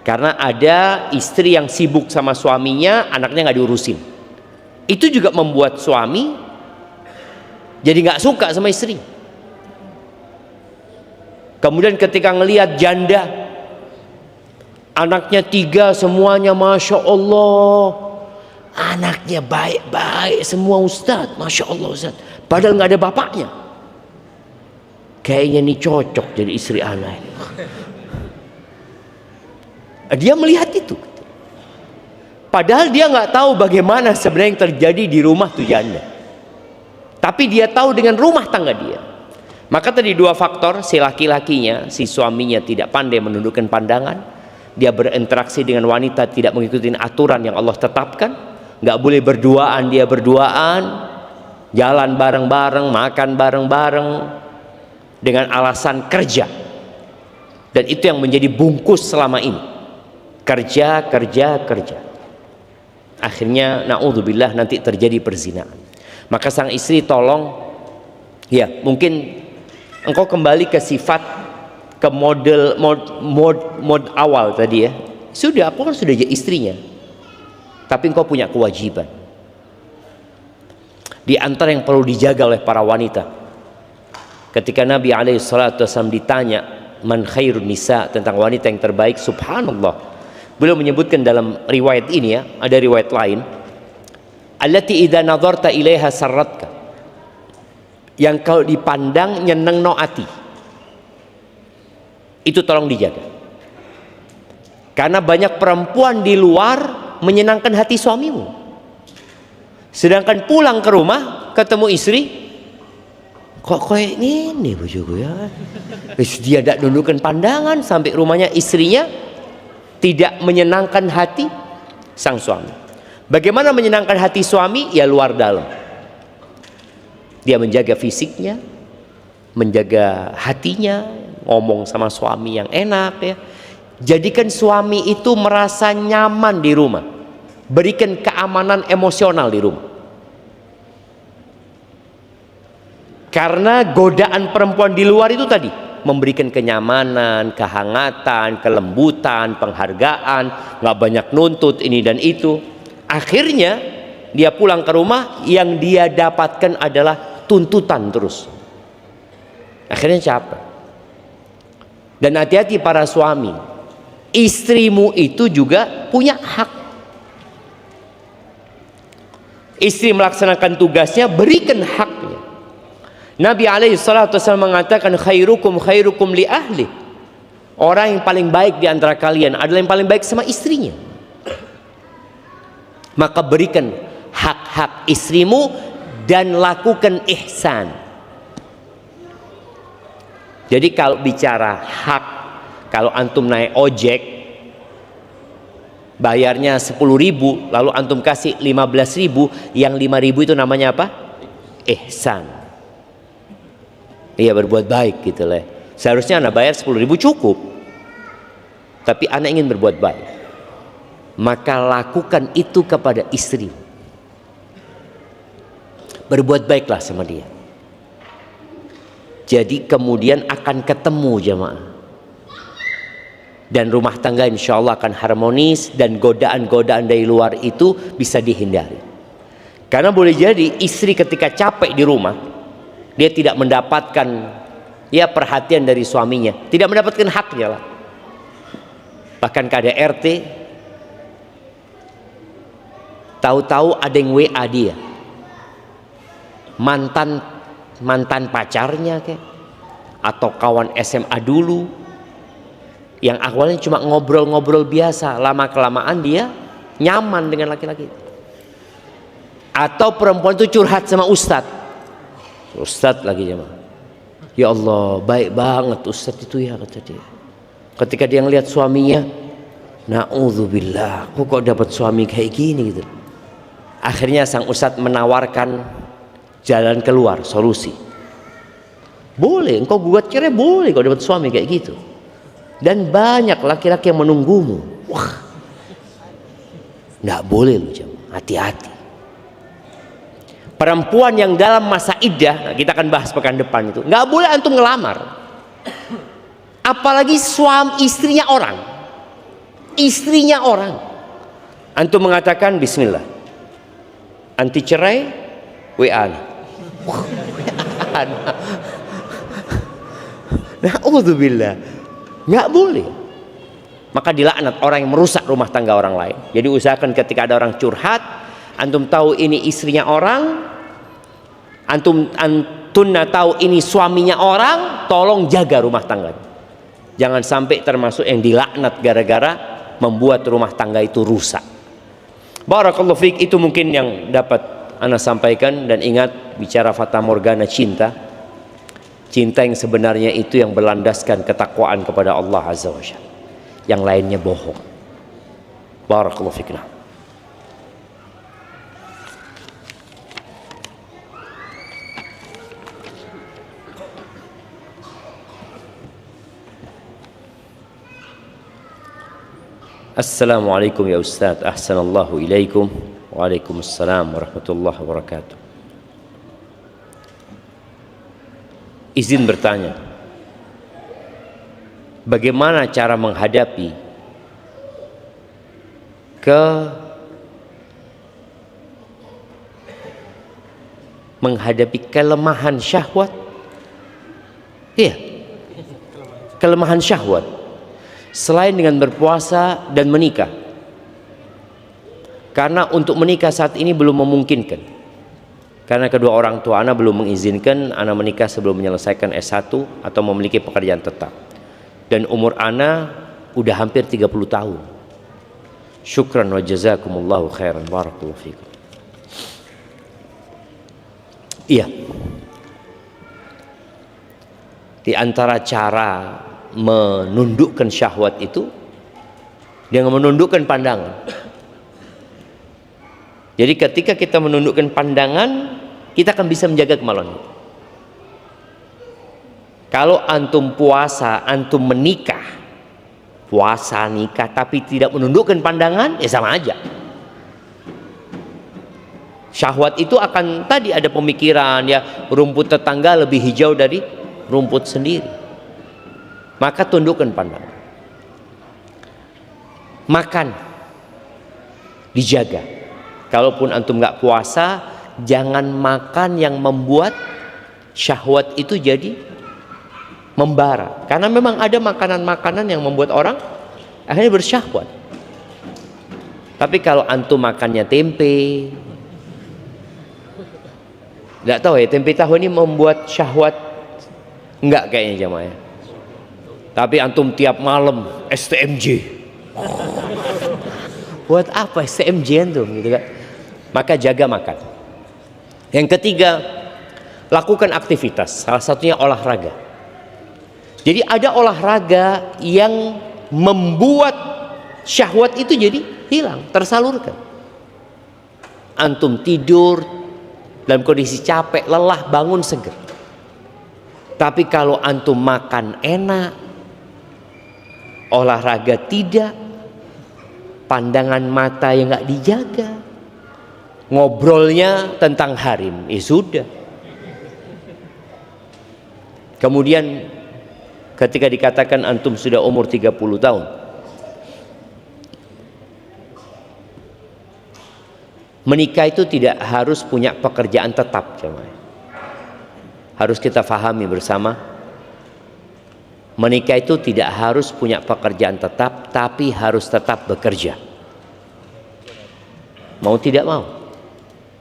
Karena ada istri yang sibuk sama suaminya, anaknya nggak diurusin. Itu juga membuat suami jadi nggak suka sama istri. Kemudian ketika ngelihat janda, anaknya 3 semuanya Masya Allah, anaknya baik-baik semua Ustadz, Masya Allah Ustadz, padahal nggak ada bapaknya. Kayaknya ini cocok jadi istri anak. Dia melihat itu, padahal dia nggak tahu bagaimana sebenarnya yang terjadi di rumah tuh janda. Tapi dia tahu dengan rumah tangga dia. Maka tadi 2 faktor, si laki-lakinya, si suaminya tidak pandai menundukkan pandangan. Dia berinteraksi dengan wanita tidak mengikuti aturan yang Allah tetapkan. Nggak boleh berduaan, dia berduaan, jalan bareng-bareng, makan bareng-bareng dengan alasan kerja. Dan itu yang menjadi bungkus selama ini. Kerja. Akhirnya na'udzubillah nanti terjadi perzinahan. Maka sang istri tolong Ya, mungkin engkau kembali ke sifat, ke mod awal tadi ya. Sudah, aku kan sudah jadi istrinya. Tapi engkau punya kewajiban. Di antara yang perlu dijaga oleh para wanita. Ketika Nabi SAW ditanya man khairun nisa, tentang wanita yang terbaik, subhanallah, beliau menyebutkan dalam riwayat ini ya, ada riwayat lain, allati idza nadharta ilaiha sarratka, yang kalau dipandang nyeneng no ati. Itu tolong dijaga. Karena banyak perempuan di luar menyenangkan hati suamimu, sedangkan pulang ke rumah ketemu istri, kok kayak gini bojoku ya. Dia tidak nundukkan pandangan sampai rumahnya, istrinya tidak menyenangkan hati sang suami. Bagaimana menyenangkan hati suami? Ya luar dalam. Dia menjaga fisiknya, menjaga hatinya, ngomong sama suami yang enak ya. Jadikan suami itu merasa nyaman di rumah. Berikan keamanan emosional di rumah. Karena godaan perempuan di luar itu tadi memberikan kenyamanan, kehangatan, kelembutan, penghargaan, nggak banyak nuntut ini dan itu. Akhirnya dia pulang ke rumah, yang dia dapatkan adalah tuntutan terus. Akhirnya capek. Dan hati-hati para suami, istrimu itu juga punya hak. Istri melaksanakan tugasnya, berikan haknya. Nabi SAW mengatakan khairukum khairukum li ahli. Orang yang paling baik di antara kalian adalah yang paling baik sama istrinya. Maka berikan hak-hak istrimu dan lakukan ihsan. Jadi kalau bicara hak, kalau antum naik ojek bayarnya 10.000, lalu antum kasih 15.000, yang 5.000 itu namanya apa? Ihsan. Iya, berbuat baik gitu lah. Seharusnya anak bayar 10.000 cukup, tapi anak ingin berbuat baik, maka lakukan itu kepada istri. Berbuat baiklah sama dia. Jadi kemudian akan ketemu jamaah. Dan rumah tangga insya Allah akan harmonis, dan godaan-godaan dari luar itu bisa dihindari. Karena boleh jadi istri ketika capek di rumah, dia tidak mendapatkan ya perhatian dari suaminya, tidak mendapatkan haknya lah. Bahkan KDRT tahu-tahu ada yang WA dia, mantan pacarnya kayak, atau kawan SMA dulu, yang awalnya cuma ngobrol-ngobrol biasa, lama-kelamaan dia nyaman dengan laki-laki. Atau perempuan itu curhat sama Ustadz lagi jemaah, ya Allah baik banget Ustadz itu ya, kata dia. Ketika dia ngelihat suaminya, na'udzubillah, kok dapat suami kayak gini gitu. Akhirnya sang Ustadz menawarkan jalan keluar, solusi. Boleh engkau gugat cerai, boleh kau dapat suami kayak gitu. Dan banyak laki-laki yang menunggumu. Wah, nggak boleh lu jemaah, hati-hati. Perempuan yang dalam masa iddah, kita akan bahas pekan depan itu, nggak boleh antum ngelamar. Apalagi suami istrinya orang. Antum mengatakan bismillah, anti cerai, WA. Na'udzubillah, nggak boleh. Maka dilaknat orang yang merusak rumah tangga orang lain. Jadi usahakan ketika ada orang curhat, antum tahu ini istrinya orang, antunna tahu ini suaminya orang, tolong jaga rumah tangganya. Jangan sampai termasuk yang dilaknat gara-gara membuat rumah tangga itu rusak. Barakallahu fiik, itu mungkin yang dapat ana sampaikan. Dan ingat, bicara fata morgana cinta yang sebenarnya itu yang berlandaskan ketakwaan kepada Allah Azza wa Jalla. Yang lainnya bohong. Barakallahu fiik. Assalamualaikum ya Ustaz, ahsanallahu ilaikum. Waalaikumsalam warahmatullahi wabarakatuh. izin bertanya, bagaimana cara menghadapi kelemahan syahwat? Iya, kelemahan syahwat selain dengan berpuasa dan menikah. Karena untuk menikah saat ini belum memungkinkan, karena kedua orang tua anak belum mengizinkan anak menikah sebelum menyelesaikan S1 atau memiliki pekerjaan tetap. Dan umur anak udah hampir 30 tahun. Syukran wa jazakumullahu khairan, barakallahu fikum. Iya, di antara cara menundukkan syahwat itu dengan menundukkan pandangan. Jadi ketika kita menundukkan pandangan, kita akan bisa menjaga kemaluan. Kalau antum puasa, antum menikah, puasa nikah tapi tidak menundukkan pandangan, ya sama aja. Syahwat itu akan tadi ada pemikiran, ya rumput tetangga lebih hijau dari rumput sendiri. Maka tundukkan pandangan. Makan dijaga. Kalaupun antum nggak puasa, jangan makan yang membuat syahwat itu jadi membara. Karena memang ada makanan-makanan yang membuat orang akhirnya bersyahwat. Tapi kalau antum makannya tempe, nggak tahu ya, tempe tahu ini membuat syahwat enggak kayaknya jamaah ya. Tapi antum tiap malam STMJ, buat apa STMJ antum gitu kan? Maka jaga makan. Yang ketiga, lakukan aktivitas, salah satunya olahraga. Jadi ada olahraga yang membuat syahwat itu jadi hilang, tersalurkan. Antum tidur dalam kondisi capek, lelah, bangun seger. Tapi kalau antum makan enak, olahraga tidak, pandangan mata yang nggak dijaga, ngobrolnya tentang harim, sudah. Kemudian ketika dikatakan antum sudah umur 30 tahun, menikah itu tidak harus punya pekerjaan tetap, jemaah. Harus kita fahami bersama, menikah itu tidak harus punya pekerjaan tetap, tapi harus tetap bekerja. Mau tidak mau,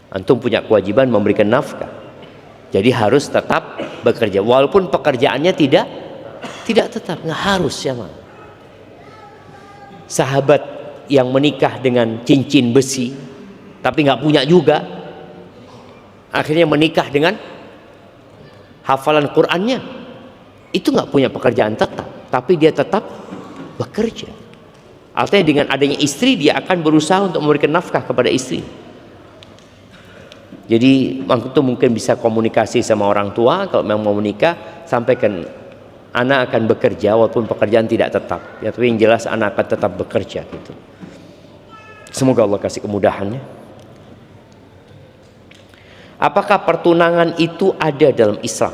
antum punya kewajiban memberikan nafkah. Jadi harus tetap bekerja, walaupun pekerjaannya tidak tetap, nggak harus ya man. Sahabat yang menikah dengan cincin besi tapi nggak punya juga, akhirnya menikah dengan hafalan Qur'annya, itu nggak punya pekerjaan tetap, tapi dia tetap bekerja. Artinya dengan adanya istri, dia akan berusaha untuk memberikan nafkah kepada istri. Jadi waktu itu mungkin bisa komunikasi sama orang tua, kalau memang mau menikah, sampaikan anak akan bekerja walaupun pekerjaan tidak tetap. Ya, tapi yang jelas anak akan tetap bekerja gitu. Semoga Allah kasih kemudahannya. Apakah pertunangan itu ada dalam Islam?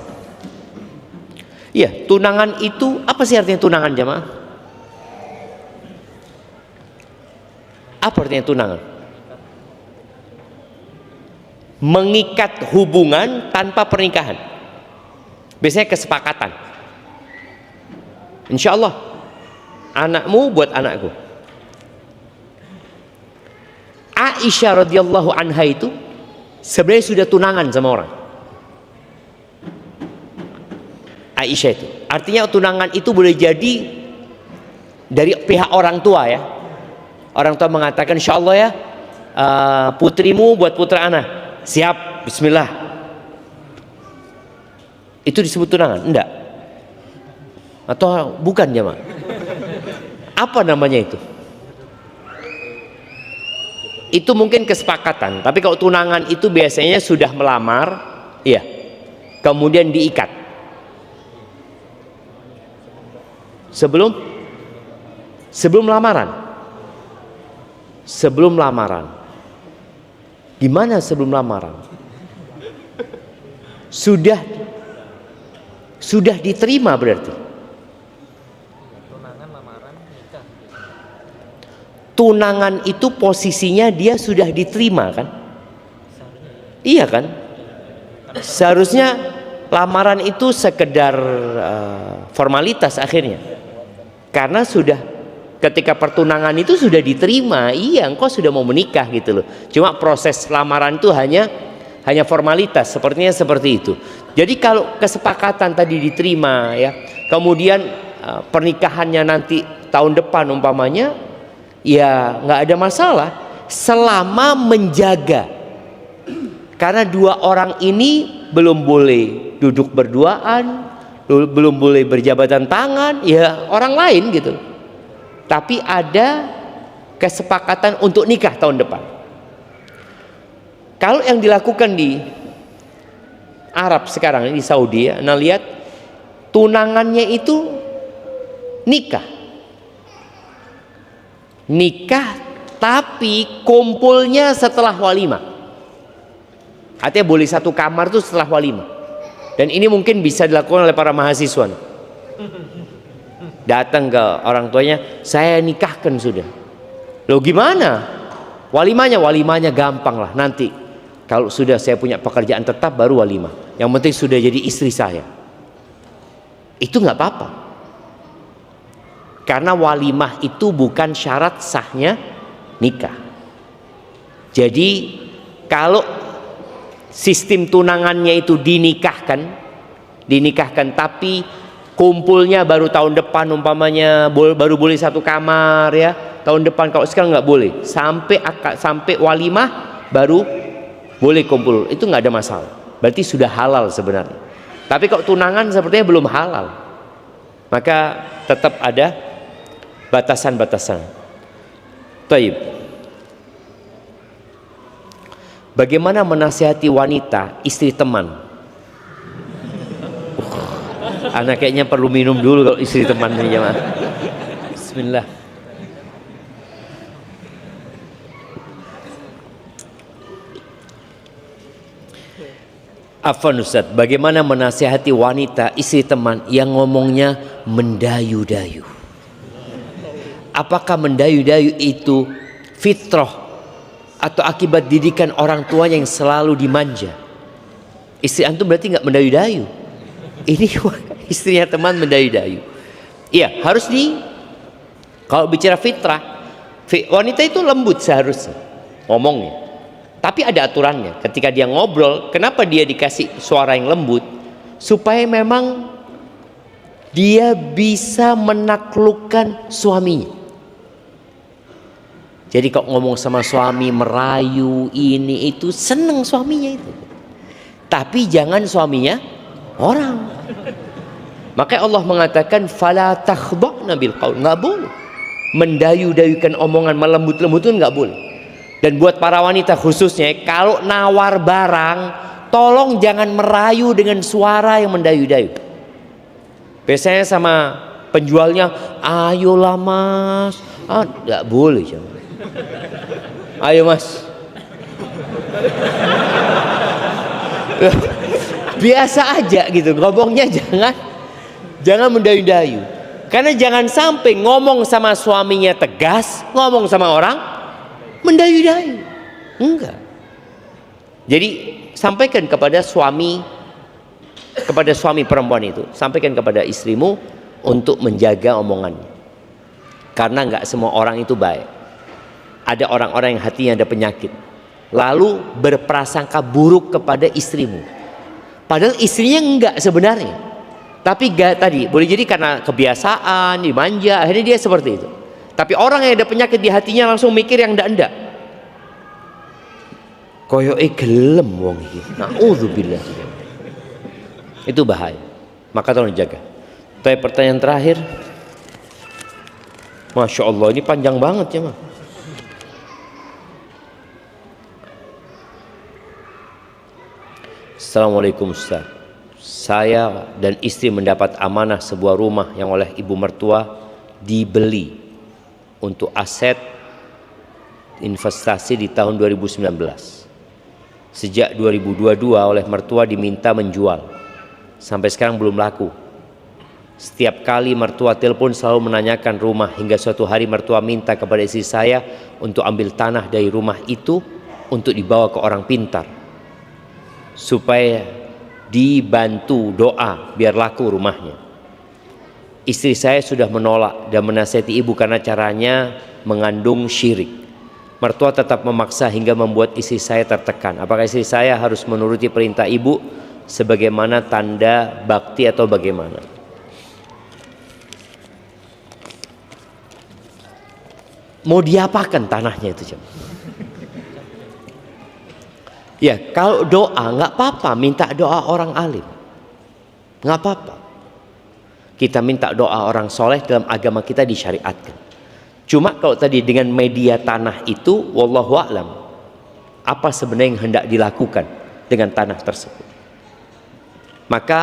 Iya, tunangan itu apa sih artinya tunangan jemaah? Apa artinya tunangan? Mengikat hubungan tanpa pernikahan. Biasanya kesepakatan. Insya Allah anakmu buat anakku. Aisyah radhiyallahu anha itu sebenarnya sudah tunangan sama orang. Aisyah itu artinya tunangan itu boleh jadi dari pihak orang tua ya. Orang tua mengatakan insya Allah ya, putrimu buat putra anak. Siap, bismillah. Itu disebut tunangan? Enggak. Atau bukan jemaah? Apa namanya itu? Itu mungkin kesepakatan. Tapi kalau tunangan itu biasanya sudah melamar, iya, kemudian diikat. Sebelum lamaran. Sebelum lamaran. Gimana sebelum lamaran? Sudah diterima berarti. Tunangan itu posisinya dia sudah diterima kan? Iya kan? Seharusnya lamaran itu sekedar formalitas akhirnya. Karena sudah ketika pertunangan itu sudah diterima, iya engkau sudah mau menikah gitu loh. Cuma proses lamaran itu hanya formalitas, sepertinya seperti itu. Jadi kalau kesepakatan tadi diterima ya, kemudian pernikahannya nanti tahun depan umpamanya, ya nggak ada masalah selama menjaga. Karena dua orang ini belum boleh duduk berduaan, belum boleh berjabatan tangan, ya orang lain gitu. Tapi ada kesepakatan untuk nikah tahun depan. Kalau yang dilakukan di Arab sekarang di Saudi, Anda lihat tunangannya itu nikah tapi kumpulnya setelah walimah. Artinya boleh satu kamar tuh setelah walimah. Dan ini mungkin bisa dilakukan oleh para mahasiswa. Datang ke orang tuanya, saya nikahkan sudah. Loh gimana? Walimahnya gampang lah, nanti kalau sudah saya punya pekerjaan tetap baru walimah. Yang penting sudah jadi istri saya. Itu nggak apa-apa. Karena walimah itu bukan syarat sahnya nikah. Jadi kalau sistem tunangannya itu dinikahkan tapi kumpulnya baru tahun depan umpamanya, baru boleh satu kamar ya tahun depan. Kalau sekarang nggak boleh, sampai walimah baru boleh kumpul, itu nggak ada masalah, berarti sudah halal sebenarnya. Tapi kalau tunangan sepertinya belum halal, maka tetap ada batasan-batasan. Taib. Bagaimana menasihati wanita istri teman? Anak kayaknya perlu minum dulu kalau istri teman ini jemaah. Bismillah. Afwan Ustaz, bagaimana menasihati wanita istri teman yang ngomongnya mendayu-dayu? Apakah mendayu-dayu itu fitrah atau akibat didikan orang tuanya yang selalu dimanja? Istri antum berarti nggak mendayu-dayu. Ini istrinya teman mendayu-dayu. Iya, harus kalau bicara fitrah, wanita itu lembut seharusnya ngomongnya. Tapi ada aturannya. Ketika dia ngobrol, kenapa dia dikasih suara yang lembut? Supaya memang dia bisa menaklukkan suaminya. Jadi kalau ngomong sama suami, merayu ini itu, seneng suaminya itu. Tapi jangan suaminya orang. Makanya Allah mengatakan fala takhdha'na bil qaul, enggak boleh mendayu-dayukan omongan, melembut-lembutkan enggak boleh. Dan buat para wanita khususnya, kalau nawar barang, tolong jangan merayu dengan suara yang mendayu-dayu. Biasanya sama penjualnya, ayolah mas, enggak boleh jangan. Ayo mas. Biasa aja gitu, ngomongnya jangan mendayu-dayu. Karena jangan sampai ngomong sama suaminya tegas, ngomong sama orang mendayu-dayu. Enggak. Jadi sampaikan kepada suami perempuan itu, sampaikan kepada istrimu untuk menjaga omongannya. Karena enggak semua orang itu baik. Ada orang-orang yang hatinya ada penyakit, lalu berprasangka buruk kepada istrimu. Padahal istrinya enggak sebenarnya. Tapi tadi boleh jadi karena kebiasaan, dimanja, akhirnya dia seperti itu. Tapi orang yang ada penyakit di hatinya langsung mikir yang enggak. Koyoke gelem wong iki. Nauzubillah. Itu bahaya. Maka tolong jaga. Tapi pertanyaan terakhir. Masya Allah, ini panjang banget ya, Mas. Assalamualaikum Ustaz. Saya dan istri mendapat amanah sebuah rumah yang oleh ibu mertua dibeli untuk aset investasi di tahun 2019. Sejak 2022 oleh mertua diminta menjual. sampai sekarang belum laku. Setiap kali mertua telepon selalu menanyakan rumah, hingga suatu hari mertua minta kepada istri saya untuk ambil tanah dari rumah itu untuk dibawa ke orang pintar supaya dibantu doa biar laku rumahnya. Istri saya sudah menolak dan menasihati ibu karena caranya mengandung syirik. Mertua tetap memaksa hingga membuat istri saya tertekan. Apakah istri saya harus menuruti perintah ibu sebagaimana tanda bakti atau bagaimana? Mau diapakan tanahnya itu? Ya, kalau doa nggak apa-apa, minta doa orang alim, nggak apa-apa. Kita minta doa orang soleh dalam agama kita disyariatkan. Cuma kalau tadi dengan media tanah itu, wallahu a'lam, apa sebenarnya yang hendak dilakukan dengan tanah tersebut? Maka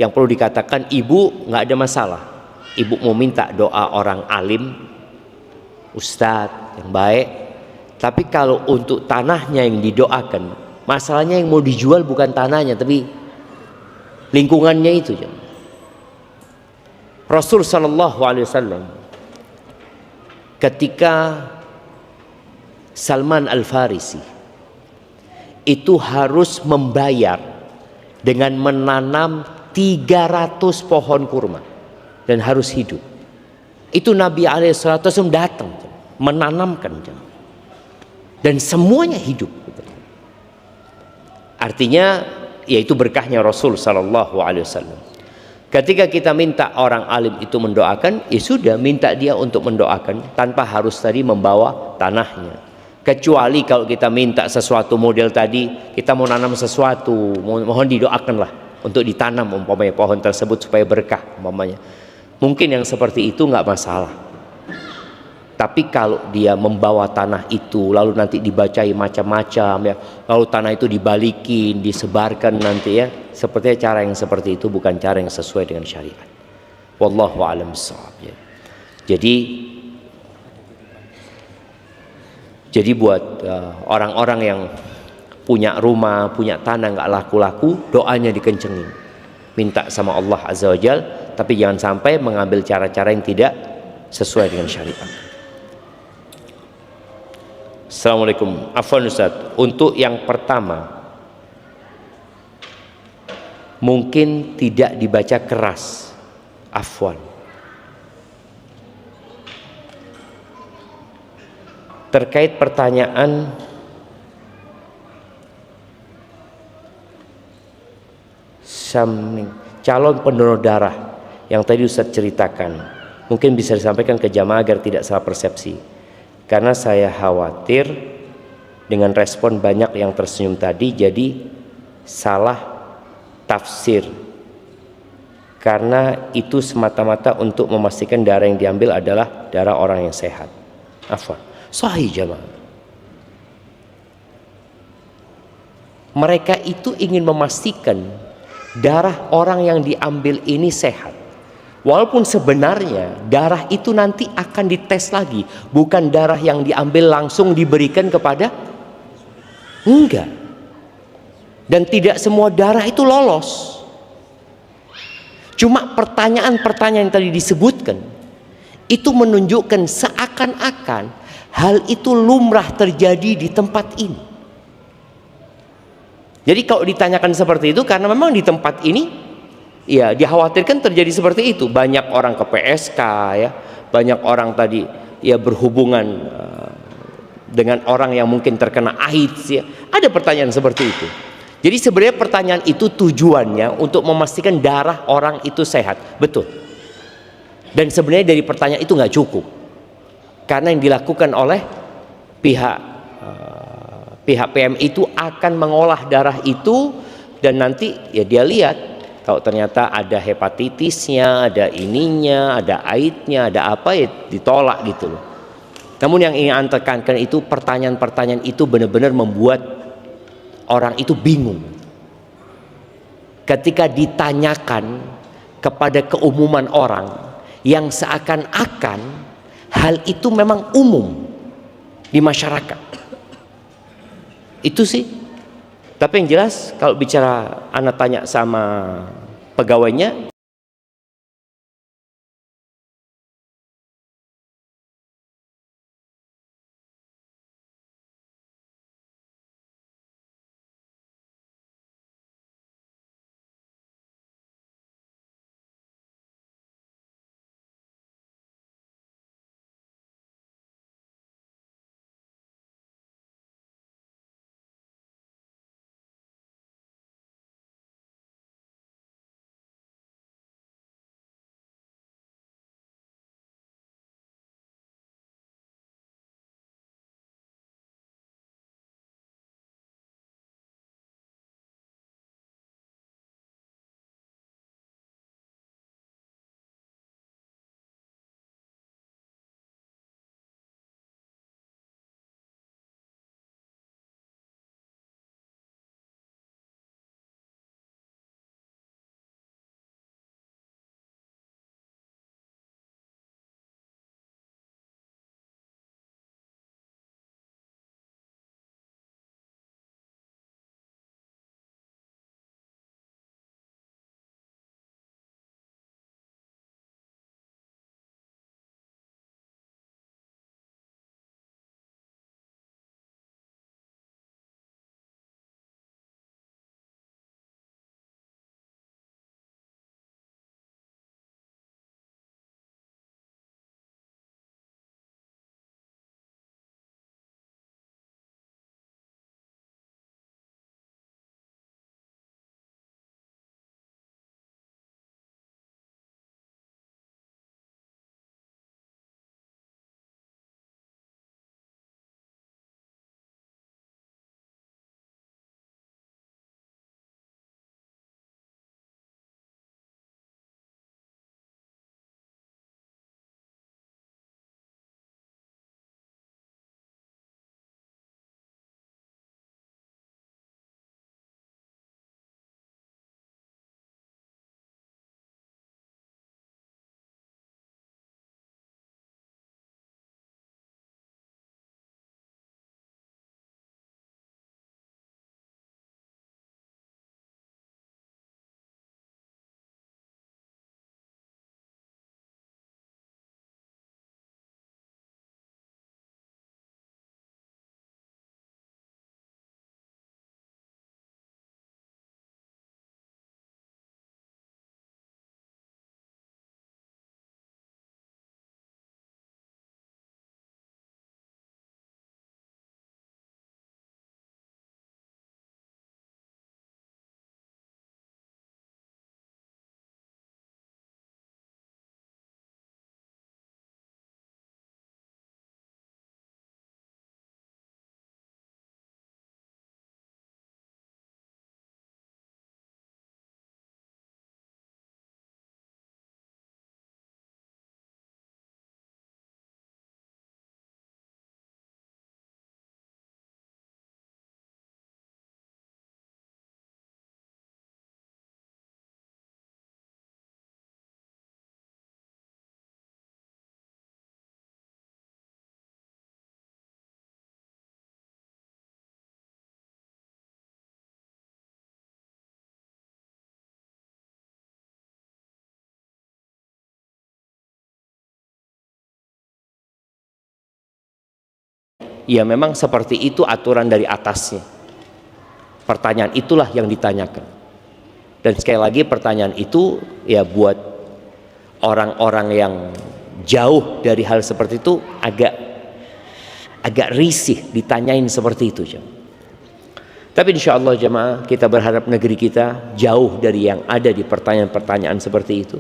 yang perlu dikatakan, ibu nggak ada masalah. Ibu mau minta doa orang alim, ustadz yang baik. Tapi kalau untuk tanahnya yang didoakan, masalahnya yang mau dijual bukan tanahnya, tapi lingkungannya itu. Rasul sallallahu alaihi wasallam ketika Salman Al-Farisi itu harus membayar dengan menanam 300 pohon kurma dan harus hidup. Itu Nabi SAW datang menanamkan dan semuanya hidup. Artinya yaitu berkahnya Rasul sallallahu alaihi wasallam. Ketika kita minta orang alim itu mendoakan, ya sudah, minta dia untuk mendoakan tanpa harus tadi membawa tanahnya. Kecuali kalau kita minta sesuatu model tadi, kita mau nanam sesuatu, mohon didoakanlah untuk ditanam umpamanya pohon tersebut supaya berkah umpamanya. Mungkin yang seperti itu nggak masalah. Tapi kalau dia membawa tanah itu lalu nanti dibacai macam-macam ya, lalu tanah itu dibalikin, disebarkan nanti ya, sepertinya cara yang seperti itu bukan cara yang sesuai dengan syariat. Wallahu a'lam bishawab ya. Jadi buat orang-orang yang punya rumah, punya tanah nggak laku-laku, doanya dikencengin, minta sama Allah Azza wa Jal, tapi jangan sampai mengambil cara-cara yang tidak sesuai dengan syariat. Assalamualaikum. Afwan Ustaz, untuk yang pertama mungkin tidak dibaca keras. Afwan. Terkait pertanyaan calon pendonor darah yang tadi Ustaz ceritakan, mungkin bisa disampaikan ke jamaah agar tidak salah persepsi. Karena saya khawatir dengan respon banyak yang tersenyum tadi jadi salah tafsir, karena itu semata-mata untuk memastikan darah yang diambil adalah darah orang yang sehat. Afwan. Sahih jamaah. Mereka itu ingin memastikan darah orang yang diambil ini sehat. Walaupun sebenarnya darah itu nanti akan dites lagi, bukan darah yang diambil langsung diberikan kepada, enggak. Dan tidak semua darah itu lolos. Cuma pertanyaan-pertanyaan yang tadi disebutkan itu menunjukkan seakan-akan hal itu lumrah terjadi di tempat ini. Jadi kalau ditanyakan seperti itu karena memang di tempat ini ya dikhawatirkan terjadi seperti itu. Banyak orang ke PSK ya, banyak orang tadi ya berhubungan dengan orang yang mungkin terkena AIDS ya. Ada pertanyaan seperti itu. Jadi sebenarnya pertanyaan itu tujuannya untuk memastikan darah orang itu sehat, betul. Dan sebenarnya dari pertanyaan itu nggak cukup, karena yang dilakukan oleh pihak PMI itu akan mengolah darah itu dan nanti ya dia lihat kalau ternyata ada hepatitisnya, ada ininya, ada AIDS-nya, ada apa ya ditolak gitu loh. Namun yang ingin Anda tekankan itu pertanyaan-pertanyaan itu benar-benar membuat orang itu bingung. Ketika ditanyakan kepada keumuman orang yang seakan-akan hal itu memang umum di masyarakat. Itu sih. Tapi yang jelas kalau bicara Anda tanya sama pegawainya ya memang seperti itu aturan dari atasnya. Pertanyaan itulah yang ditanyakan. Dan sekali lagi pertanyaan itu ya buat orang-orang yang jauh dari hal seperti itu agak risih ditanyain seperti itu. Tapi insya Allah jemaah, kita berharap negeri kita jauh dari yang ada di pertanyaan-pertanyaan seperti itu.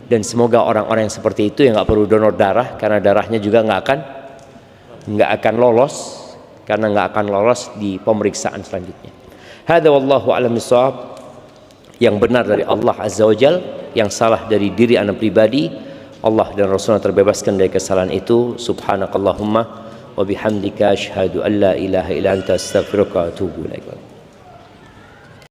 Dan semoga orang-orang yang seperti itu yang nggak perlu donor darah, karena darahnya juga nggak akan lolos, karena nggak akan lolos di pemeriksaan selanjutnya. Hada wallahu a'lam bishawab. Yang benar dari Allah Azza wa Jal, yang salah dari diri anak pribadi. Allah dan Rasulullah terbebaskan dari kesalahan itu. Subhanakallahumma wa bihamdika asyhadu an la ilaha illa anta astaghfiruka wa atubu ilaik.